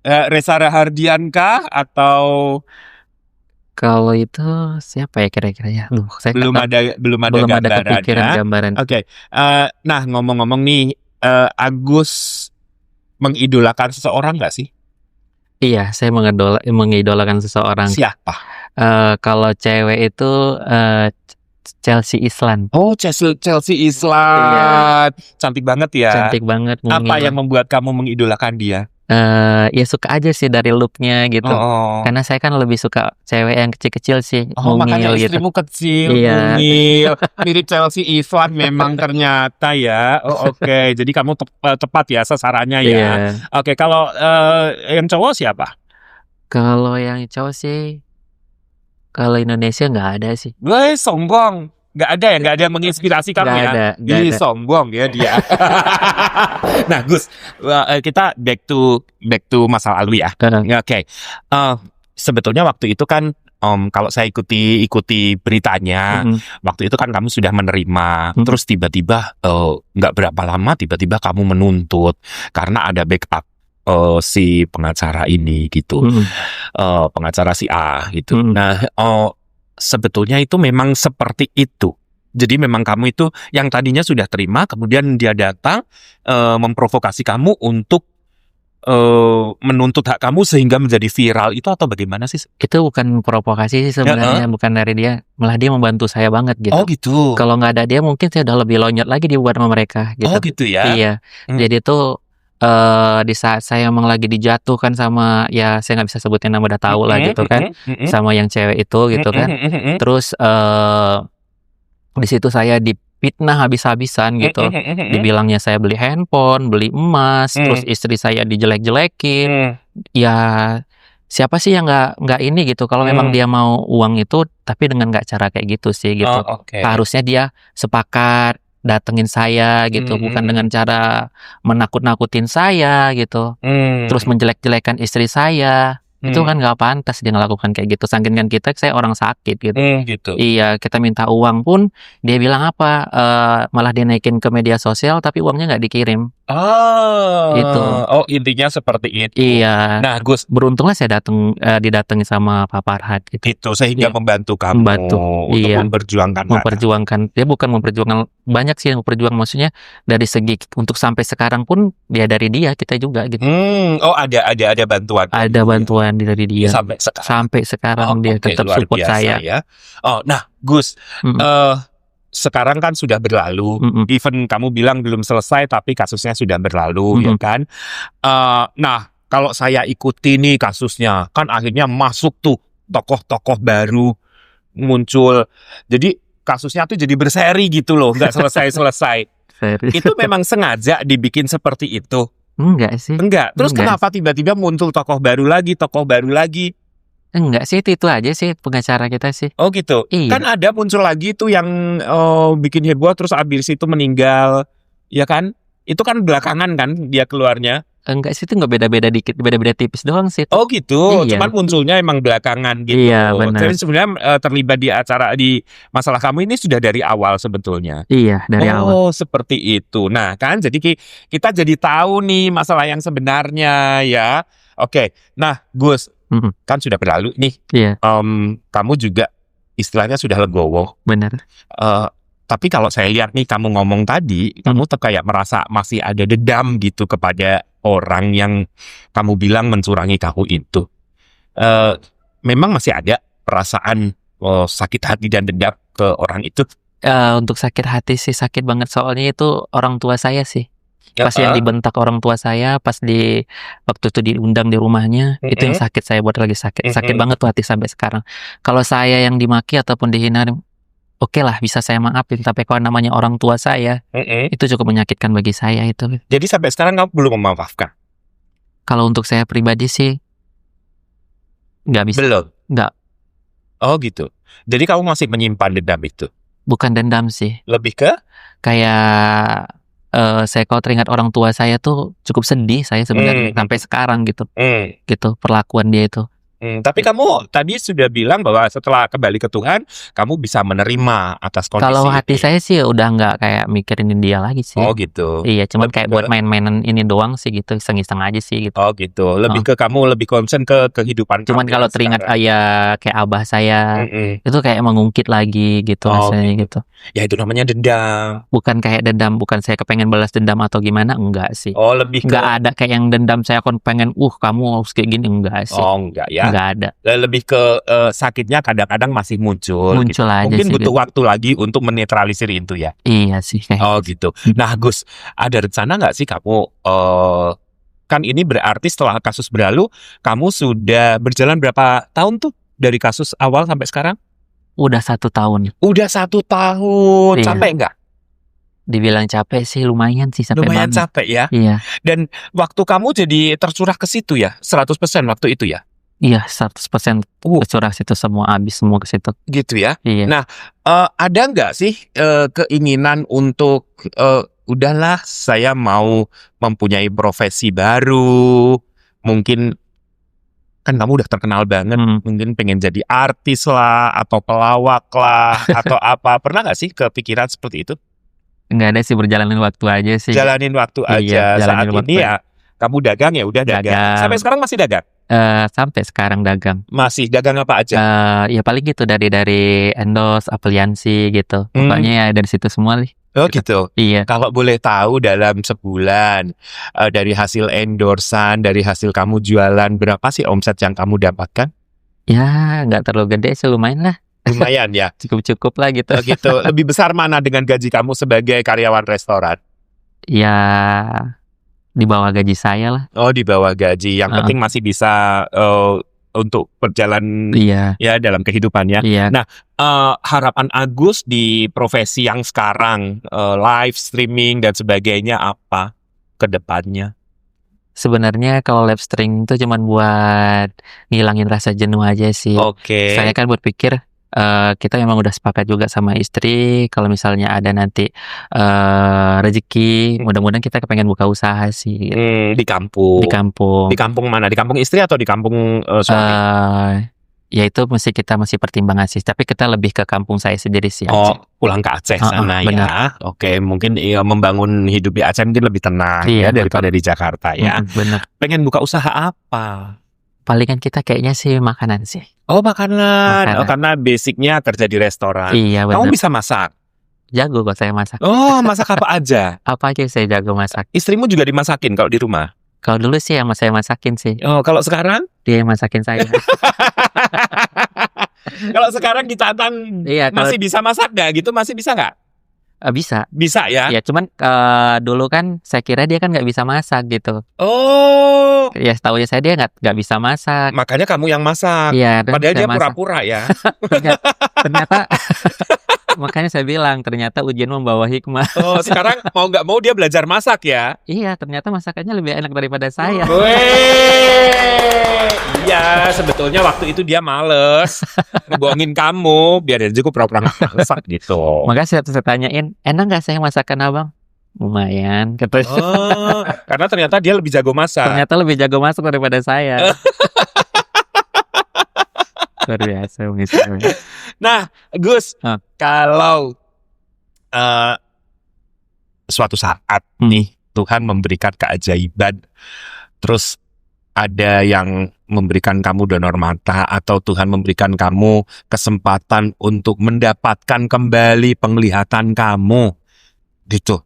Reza Rahardian kah? Atau kalau itu siapa ya kira-kira ya? Saya belum ada kepikiran gambaran. Oke. Nah, ngomong-ngomong nih, Agus mengidolakan seseorang nggak sih? Iya, saya mengidolakan seseorang. Siapa? Kalau cewek itu Chelsea Islan. Oh, Chelsea Islan. Iya. Cantik banget ya. Cantik banget. Apa yang membuat kamu mengidolakan dia? Ya suka aja sih dari looknya gitu. Karena saya kan lebih suka cewek yang kecil-kecil sih. Makanya istrimu gitu. Kecil, mungil, mirip Chelsea Islan memang ternyata ya. Oke. Jadi kamu tepat ya sasarannya ya. Iya. Oke, kalau yang cowok siapa? Kalau yang cowok sih, kalau Indonesia nggak ada sih. Wah, sombong. Nggak ada yang menginspirasi kamu ya? Nggak ada. Sombong ya dia. Nah, Gus, kita back to masa lalu ya. Oke. Sebetulnya waktu itu kan kalau saya ikuti beritanya, waktu itu kan kamu sudah menerima, terus tiba-tiba nggak berapa lama tiba-tiba kamu menuntut karena ada backup si pengacara ini gitu, pengacara si A gitu. Nah, sebetulnya itu memang seperti itu. Jadi memang kamu itu yang tadinya sudah terima, kemudian dia datang memprovokasi kamu untuk menuntut hak kamu sehingga menjadi viral itu, atau bagaimana sih? Itu bukan provokasi sih sebenarnya, bukan dari dia, malah dia membantu saya banget gitu. Oh gitu. Kalau nggak ada dia mungkin saya udah lebih lonyot lagi dibuat sama mereka gitu. Oh gitu ya. Iya. Jadi tuh di saat saya emang lagi dijatuhkan sama, ya saya nggak bisa sebutin nama, udah tahu lah gitu kan, sama yang cewek itu gitu kan. Terus di situ saya difitnah habis-habisan gitu. Dibilangnya saya beli handphone, beli emas, terus istri saya dijelek-jelekin. Ya siapa sih yang nggak ini gitu, kalau memang dia mau uang itu, tapi dengan nggak cara kayak gitu sih gitu. Harusnya dia sepakat datengin saya gitu, bukan dengan cara menakut-nakutin saya gitu, terus menjelek-jelekan istri saya. Itu kan nggak pantas dia ngelakukan kayak gitu. Saking kan kita, saya orang sakit gitu. Gitu. Iya, kita minta uang pun dia bilang apa, malah dia naikin ke media sosial tapi uangnya nggak dikirim. Gitu. Oh intinya seperti itu. Iya. Nah Gus, beruntungnya saya didatangi sama Pak Farhad gitu. Itu sehingga Iya. membantu kamu Membantu, untuk iya. memperjuangkan Dia bukan memperjuangkan, banyak sih yang memperjuangkan, maksudnya dari segi untuk sampai sekarang pun dia dari dia, kita juga gitu. Oh ada bantuan. Ada bantuan dari dia. Sampai sekarang dia oke, tetap luar support biasa saya. Ya. Oh, nah Gus, sekarang kan sudah berlalu. Even kamu bilang belum selesai, tapi kasusnya sudah berlalu, ya kan? Nah, kalau saya ikuti nih kasusnya, kan akhirnya masuk tuh tokoh-tokoh baru muncul. Jadi kasusnya tuh jadi berseri gitu loh, nggak selesai-selesai. Itu memang sengaja dibikin seperti itu? Enggak sih. Enggak. Terus kenapa tiba-tiba muncul tokoh baru lagi? Enggak sih, itu aja sih pengacara kita sih. Oh gitu. Iya. Kan ada muncul lagi tuh yang bikin heboh terus abis itu meninggal, ya kan? Itu kan belakangan kan dia keluarnya. Enggak sih, itu nggak beda-beda dikit, beda-beda tipis doang sih. Oh gitu. Iya. Cuman munculnya emang belakangan gitu. Iya, benar. Jadi sebenarnya terlibat di masalah kamu ini sudah dari awal sebetulnya. Iya, dari awal. Oh seperti itu. Nah kan jadi kita jadi tahu nih masalah yang sebenarnya ya. Oke. Nah Gus, kan sudah berlalu nih. Iya. Kamu juga istilahnya sudah legowo. Benar. Tapi kalau saya lihat nih kamu ngomong tadi, kamu tuh kayak merasa masih ada dendam gitu kepada orang yang kamu bilang mencurangi kamu itu. Memang masih ada perasaan sakit hati dan dendam ke orang itu? Untuk sakit hati sih sakit banget, soalnya itu orang tua saya sih. Pas yang dibentak orang tua saya, pas waktu itu diundang di rumahnya, itu yang sakit saya buat lagi sakit banget tuh hati sampai sekarang. Kalau saya yang dimaki ataupun dihina, oke lah bisa saya maafin, tapi kalau namanya orang tua saya, itu cukup menyakitkan bagi saya itu. Jadi sampai sekarang kamu belum memaafkan? Kalau untuk saya pribadi sih nggak bisa. Belum? Nggak. Oh gitu. Jadi kamu masih menyimpan dendam itu? Bukan dendam sih. Lebih ke? Kayak saya kalau teringat orang tua saya tuh cukup sedih saya sebenarnya sampai sekarang gitu. Gitu perlakuan dia itu. Tapi kamu tadi sudah bilang bahwa setelah kembali ke Tuhan, kamu bisa menerima atas kondisi. Kalau hati saya sih udah nggak kayak mikirin dia lagi sih. Oh gitu. Iya, cuman kayak buat main-mainan ini doang sih gitu, iseng-iseng aja sih gitu. Oh gitu. Lebih ke kamu lebih concern ke kehidupan. Cuman kalau teringat ayah kayak abah saya, itu kayak mengungkit lagi gitu rasanya gitu. Ya itu namanya dendam. Bukan kayak dendam, bukan saya kepengen balas dendam atau gimana, enggak sih. Oh lebih ke... Nggak ada kayak yang dendam saya kon pengen, kamu harus kayak gini, enggak sih. Oh enggak ya. Enggak ada. Lebih ke sakitnya kadang-kadang masih muncul gitu. Aja mungkin sih, butuh gitu. waktu lagi untuk menetralisir itu ya. Iya sih kayak. Oh gitu. Nah Gus, ada rencana nggak sih kamu kan ini berarti setelah kasus berlalu kamu sudah berjalan berapa tahun tuh dari kasus awal sampai sekarang? Udah 1 tahun. Udah 1 tahun. Iya. Capek nggak? Dibilang capek sih lumayan sih, capek Lumayan banget. capek ya. Iya. Dan waktu kamu jadi tercurah ke situ ya, 100% waktu itu ya. Iya, 100% curah situ, semua habis semua ke situ. Gitu ya. Iya. Nah, ada nggak sih keinginan untuk udahlah saya mau mempunyai profesi baru, mungkin kan kamu udah terkenal banget, Hmm. mungkin pengen jadi artis lah, atau pelawak lah, atau apa. Pernah gak sih kepikiran seperti itu? Nggak ada sih, berjalanin waktu aja sih. Jalanin waktu aja. Iya, Saat jalanin waktu. ini ya kamu dagang ya udah dagang. Dagang. Sampai sekarang masih dagang? Sampai sekarang dagang. Masih dagang apa aja? Ya paling gitu dari endorse, apeliansi gitu. Pokoknya ya dari situ semua nih. Oh gitu. Iya. Kalau boleh tahu dalam sebulan dari hasil endorsan, dari hasil kamu jualan, berapa sih omset yang kamu dapatkan? Ya nggak terlalu gede sih, lumayan lah. Lumayan ya. Cukup-cukup lah gitu. Oh gitu. Lebih besar mana dengan gaji kamu sebagai karyawan restoran? Ya di bawah gaji saya lah. Oh di bawah gaji. Yang Ah. penting masih bisa untuk berjalan Iya. ya dalam kehidupannya. Iya. Nah, harapan Agus di profesi yang sekarang live streaming dan sebagainya apa ke depannya? Sebenarnya kalau live streaming itu cuman buat ngilangin rasa jenuh aja sih. Oke. Saya kan berpikir kita memang udah sepakat juga sama istri kalau misalnya ada nanti rezeki, mudah-mudahan kita kepengen buka usaha sih Di kampung. di kampung. Di kampung mana? Di kampung istri atau di kampung suami? Ya itu kita masih pertimbangan sih, tapi kita lebih ke kampung saya sendiri sih. Oh, Aceh. pulang ke Aceh Ah, sana benar. ya. Oke, mungkin membangun hidup di Aceh mungkin lebih tenang ya Iya, daripada di Jakarta ya. Bener. Pengen buka usaha apa? Palingan kita kayaknya sih makanan sih. Oh, makanan. Makanan. Oh, karena basicnya kerja di restoran. Iya Kamu benar. bisa masak? Jago kok saya masak. Oh, masak apa aja? Apa aja saya jago masak. Istrimu juga dimasakin kalau di rumah? Kalau dulu sih yang saya masakin sih, Oh, kalau sekarang? dia yang masakin saya. Kalau sekarang ditantang Iya, kalau masih bisa masak nggak gitu? Masih bisa nggak? bisa. Bisa ya? Ya cuman dulu kan saya kira dia kan nggak bisa masak gitu. Oh, Ya setahu saya dia nggak bisa masak. makanya kamu yang masak. Iya, dan Padahal saya dia masak. pura-pura ya. Ternyata makanya saya bilang ternyata ujian membawa hikmah. Oh, sekarang mau nggak mau dia belajar masak ya? Iya, ternyata masakannya lebih enak daripada saya. Weh, iya sebetulnya waktu itu dia males ngebohongin kamu biar dia juga pura-pura nggak masak gitu. Makanya saya tanyain, enak nggak saya masakan abang? Lumayan, katanya. Oh, karena ternyata dia lebih jago masak. Ternyata lebih jago masak daripada saya. Luar biasa, misalnya. Nah, Gus, Ah. kalau suatu saat nih Tuhan memberikan keajaiban, terus ada yang memberikan kamu donor mata atau Tuhan memberikan kamu kesempatan untuk mendapatkan kembali penglihatan kamu, gitu.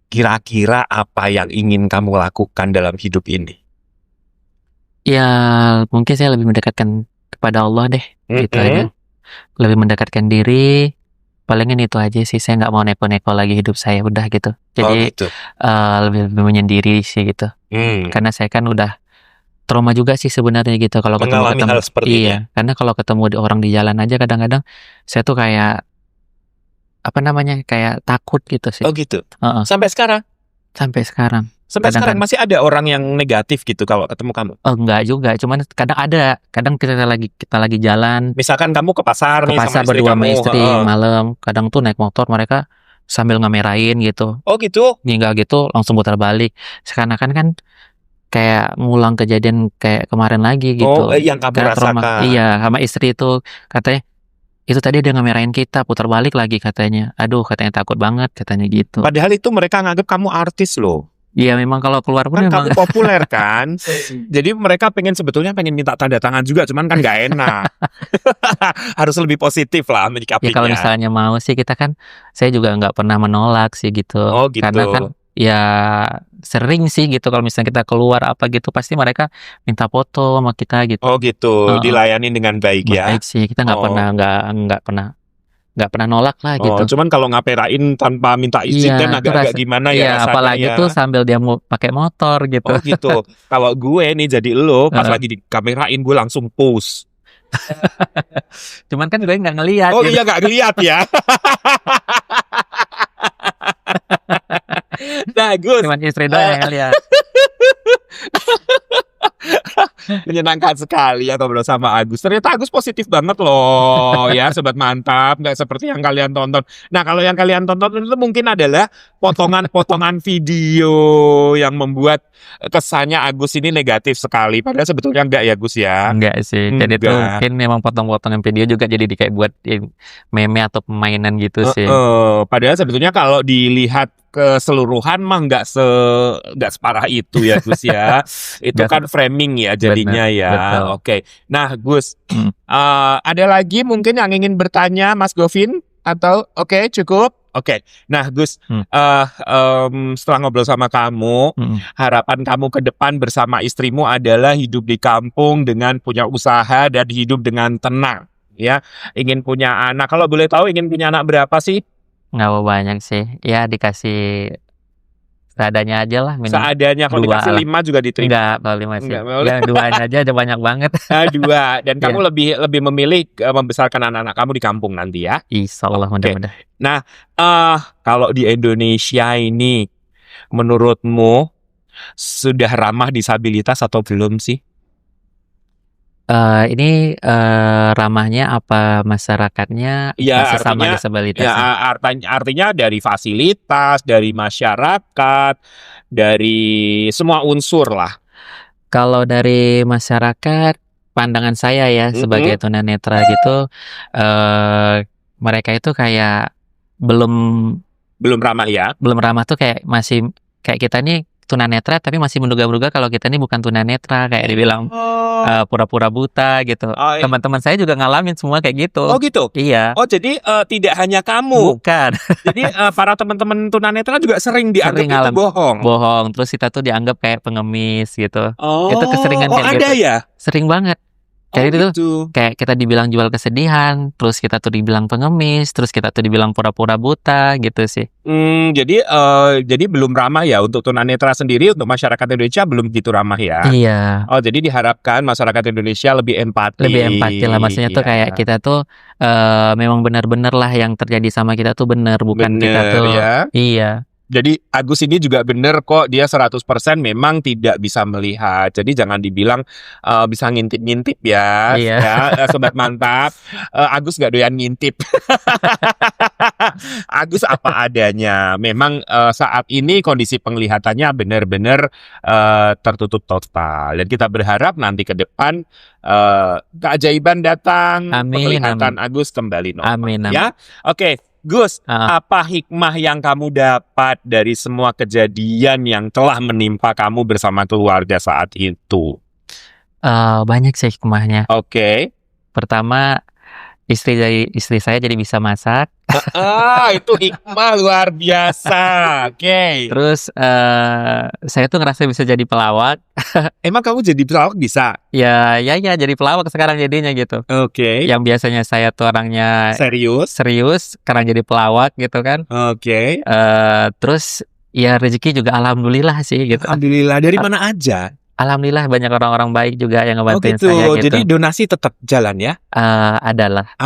Kira-kira apa yang ingin kamu lakukan dalam hidup ini? Ya, mungkin saya lebih mendekatkan kepada Allah deh, gitu aja. Lebih mendekatkan diri. Palingan itu aja sih, saya nggak mau neko-neko lagi hidup saya, udah gitu. Jadi gitu. lebih menyendiri sih gitu. Karena saya kan udah trauma juga sih sebenarnya gitu kalau Mengalami hal seperti ini. iya, karena kalau ketemu orang di jalan aja kadang-kadang saya tuh kayak apa namanya, kayak takut gitu sih. Oh gitu. Heeh. Sampai sekarang? Sampai sekarang. Sampai Kadang-kadang. sekarang masih ada orang yang negatif gitu kalau ketemu kamu? Oh enggak juga, cuman kadang ada, kadang kita lagi jalan Misalkan kamu ke pasar ke nih pasar sama istri berdua kamu. sama istri heeh. malam, kadang tuh naik motor mereka sambil ngamerain gitu, Oh gitu? nggak gitu langsung putar balik, seakan-akan kan kayak ngulang kejadian kayak kemarin lagi gitu. Oh, yang kamu Kayak trauma. rasakan. Iya, sama istri itu katanya itu tadi dia ngamerain kita, putar balik lagi katanya. Aduh, katanya takut banget katanya gitu. Padahal itu mereka nganggap kamu artis loh. Iya, memang kalau keluar pun Kan memang kamu populer kan. Jadi mereka sebetulnya pengen minta tanda tangan juga, cuman kan nggak enak. Harus lebih positif lah ya menyikapinya. kalau misalnya mau sih kita kan, saya juga nggak pernah menolak sih gitu. Oh gitu. Karena kan ya sering sih gitu kalau misalnya kita keluar apa gitu pasti mereka minta foto sama kita gitu. Oh gitu, Heeh. dilayani dengan baik ya. Baik sih, kita nggak Oh. pernah nggak pernah nolak lah Oh, gitu. cuman kalau ngaperain tanpa minta izin Iya, kan itu agak-agak gimana ya Iya, rasanya apalagi ya. tuh sambil dia mau pakai motor gitu. Oh gitu. Kalau gue nih jadi lo pas Heeh. lagi dikamerain gue langsung post. Cuman kan gue nggak ngelihat. Oh gitu. iya nggak ngeliat ya. Nah Gus, Cuman istri doang yang ngelihat. Menyenangkan sekali ya ngobrol sama Agus. Ternyata Agus positif banget loh ya Sobat Mantap. Nggak seperti yang kalian tonton. Nah kalau yang kalian tonton itu mungkin adalah potongan-potongan video yang membuat kesannya Agus ini negatif sekali. Padahal sebetulnya enggak ya Gus ya. Enggak sih. Jadi itu Enggak. mungkin memang potong-potongan video juga jadi kayak buat meme atau permainan gitu sih. Padahal sebetulnya kalau dilihat keseluruhan mah nggak separah itu ya Gus ya. Itu Nggak kan framing ya jadinya bener, ya. betul. Oke. Nah Gus, Hmm. ada lagi mungkin yang ingin bertanya Mas Govin atau oke cukup? Oke. Nah Gus, setelah ngobrol sama kamu, harapan kamu ke depan bersama istrimu adalah hidup di kampung dengan punya usaha dan hidup dengan tenang. Ya, ingin punya anak. Kalau boleh tahu ingin punya anak berapa sih? Nggak mau banyak sih. Ya dikasih seadanya aja lah. Minimal Seadanya. Kalau 2 dikasih lah. 5 juga diterima. Enggak, kalau 5 sih. Enggak boleh. Ya 2 aja udah banyak banget. 2. Dan kamu lebih memilih membesarkan anak-anak kamu di kampung nanti ya. Insyaallah Oke. mudah-mudahan. Kalau di Indonesia ini menurutmu sudah ramah disabilitas atau belum sih? Ini ramahnya apa masyarakatnya Ya, sesama artinya disabilitas? ya artinya dari fasilitas, dari masyarakat, dari semua unsur lah. Kalau dari masyarakat, pandangan saya ya sebagai tunanetra gitu, mereka itu kayak belum ramah ya. Belum ramah tuh kayak masih kayak kita nih tunanetra tapi masih menduga-duga kalau kita nih bukan tunanetra, kayak dibilang pura-pura buta gitu. Teman-teman saya juga ngalamin semua kayak gitu. Oh gitu. Iya. Oh jadi tidak hanya kamu. Bukan. Jadi para teman-teman tunanetra juga sering dianggap Sering itu ngalamin. bohong. Bohong. Terus kita tuh dianggap kayak pengemis gitu. Itu keseringan kayak ada gitu. ya? Sering banget. Kayak itu tuh gitu. kayak kita dibilang jual kesedihan, terus kita tuh dibilang pengemis, terus kita tuh dibilang pura-pura buta gitu sih. Jadi belum ramah ya untuk tunanetra sendiri, untuk masyarakat Indonesia belum gitu ramah ya. Iya. Oh jadi diharapkan masyarakat Indonesia lebih empati. Lebih empati lah, maksudnya tuh kayak kita tuh memang benar-benar lah yang terjadi sama kita tuh benar, bukan kita Bener tuh. ya. Iya. Jadi Agus ini juga bener kok, dia 100% memang tidak bisa melihat. Jadi jangan dibilang bisa ngintip-ngintip ya, Iya. ya Sobat Mantap. Agus gak doyan ngintip. Agus apa adanya. Memang saat ini kondisi penglihatannya benar-benar tertutup total. Dan kita berharap nanti ke depan keajaiban datang, Amin, penglihatan Agus kembali normal. Amin. Ya, oke. Gus, apa hikmah yang kamu dapat dari semua kejadian yang telah menimpa kamu bersama keluarga saat itu? Banyak sih hikmahnya. Oke. Pertama, istri saya jadi bisa masak. Itu hikmah luar biasa. Oke. Terus saya tuh ngerasa bisa jadi pelawak. Emang kamu jadi pelawak bisa? Ya jadi pelawak sekarang jadinya gitu. Oke. Yang biasanya saya tuh orangnya serius, sekarang jadi pelawak gitu kan. Oke. Terus ya rezeki juga alhamdulillah sih gitu. Alhamdulillah. Dari mana aja? Alhamdulillah banyak orang-orang baik juga yang ngebantuin gitu. saya gitu. Jadi donasi tetap jalan ya? Adalah.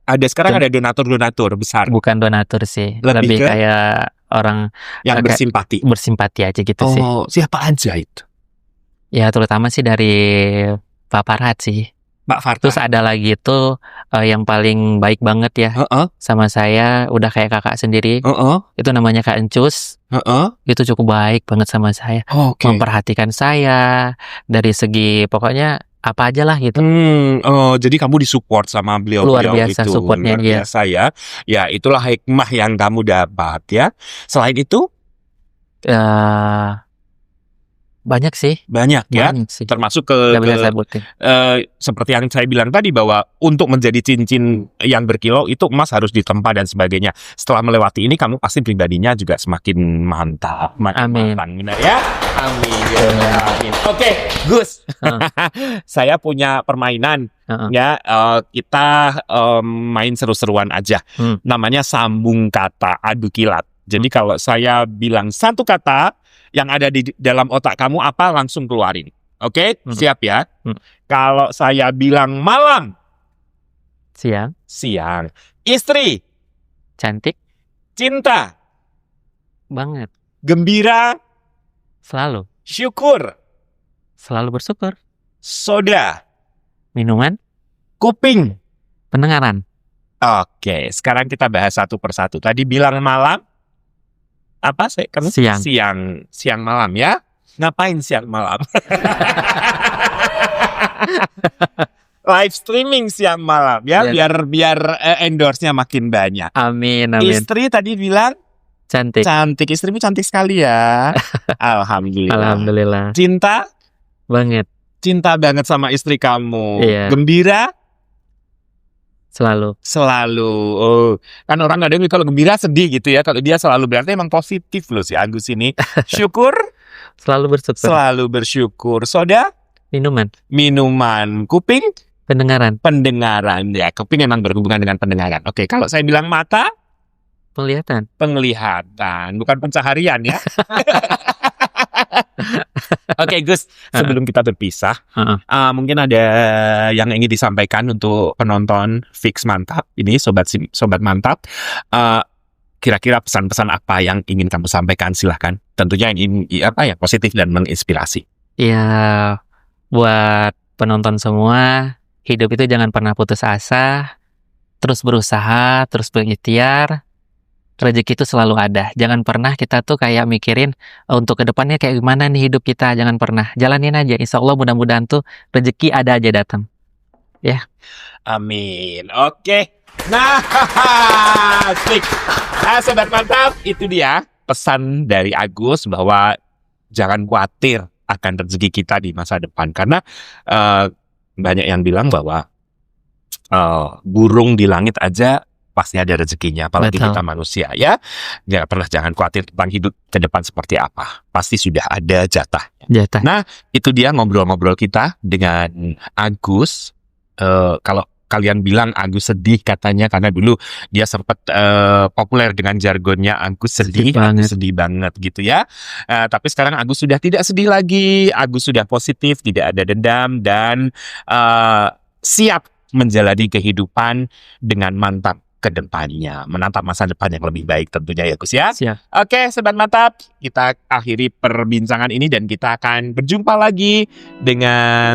Ada sekarang ada donatur besar. Bukan donatur sih. Lebih ke? Kayak orang Yang bersimpati aja gitu sih. Oh, siapa aja itu? Ya terutama sih dari Pak Farhat sih. Pak Farhat. Terus ada lagi itu yang paling baik banget ya sama saya, udah kayak kakak sendiri. Itu namanya Kak Encus. Itu cukup baik banget sama saya. Memperhatikan saya dari segi pokoknya apa aja lah gitu. Jadi kamu disupport sama beliau. Luar biasa itu. supportnya Luar dia. biasa ya. Ya itulah hikmah yang kamu dapat ya. Selain itu? Banyak sih. Banyak ya. Banyak sih. Termasuk Nggak bisa saya sebutin. seperti yang saya bilang tadi bahwa untuk menjadi cincin yang berkilau itu emas harus ditempa dan sebagainya. Setelah melewati ini kamu pasti pribadinya juga semakin mantap. Amin. Benar ya? Amin. Amin. Oke, Gus. Saya punya permainan. Ya, kita main seru-seruan aja. Namanya sambung kata adu kilat. Jadi kalau saya bilang satu kata yang ada di dalam otak kamu apa langsung keluarin. Oke? Siap ya? Kalau saya bilang malam, siang. Istri, cantik cinta, banget. gembira, Selalu syukur, bersyukur. soda, Minuman, kuping. pendengaran. Oke, sekarang kita bahas satu persatu. Tadi bilang malam, apa sih? Siang malam ya. Ngapain siang malam? Live streaming siang malam ya, Ya. biar endorse-nya makin banyak. Amin. Istri tadi bilang Cantik. cantik, istrimu cantik sekali ya. Alhamdulillah. Alhamdulillah. Cinta Banget. banget sama istri kamu. Iya. Gembira Selalu. selalu. Oh, kan orang kadang kalau gembira sedih gitu ya. Kalau dia selalu berarti emang positif loh si Agus ini. Syukur, Selalu bersyukur. selalu bersyukur. Soda, minuman, kuping, Pendengaran. pendengaran. Ya, kuping emang berhubungan dengan pendengaran. Oke, kalau saya bilang mata, Penglihatan. penglihatan, bukan pencaharian ya. Oke Gus, sebelum kita berpisah, Heeh. mungkin ada yang ingin disampaikan untuk penonton Fix Mantap ini, sobat mantap. Kira-kira pesan-pesan apa yang ingin kamu sampaikan? Silahkan. Tentunya ini positif dan menginspirasi. Ya, buat penonton semua, hidup itu jangan pernah putus asa, terus berusaha, terus berikhtiar. Rezeki itu selalu ada. Jangan pernah kita tuh kayak mikirin untuk kedepannya kayak gimana nih hidup kita. Jangan pernah. Jalanin aja. Insya Allah mudah-mudahan tuh rezeki ada aja datang. Amin. Oke. Nah, Fix. Sobat mantap, itu dia pesan dari Agus bahwa jangan khawatir akan rezeki kita di masa depan. Karena banyak yang bilang bahwa burung di langit aja pasti ada rezekinya, apalagi Betul. kita manusia ya. Jangan khawatir tentang hidup ke depan seperti apa. Pasti sudah ada jatah. Jatah. Itu dia ngobrol-ngobrol kita dengan Agus. Kalau kalian bilang Agus sedih katanya karena dulu dia sempat populer dengan jargonnya Agus sedih, Sedih banget. Agus sedih banget gitu ya. Tapi sekarang Agus sudah tidak sedih lagi. Agus sudah positif, tidak ada dendam dan siap menjalani kehidupan dengan mantap ke depannya, menatap masa depan yang lebih baik tentunya ya Gus ya. Siap. Oke, sobat mantap, kita akhiri perbincangan ini dan kita akan berjumpa lagi dengan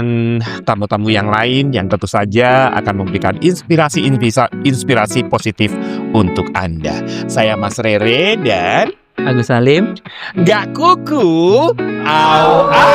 tamu-tamu yang lain yang tentu saja akan memberikan inspirasi positif untuk Anda. Saya Mas Rere dan Agus Salim. Gak Kuku. Au au.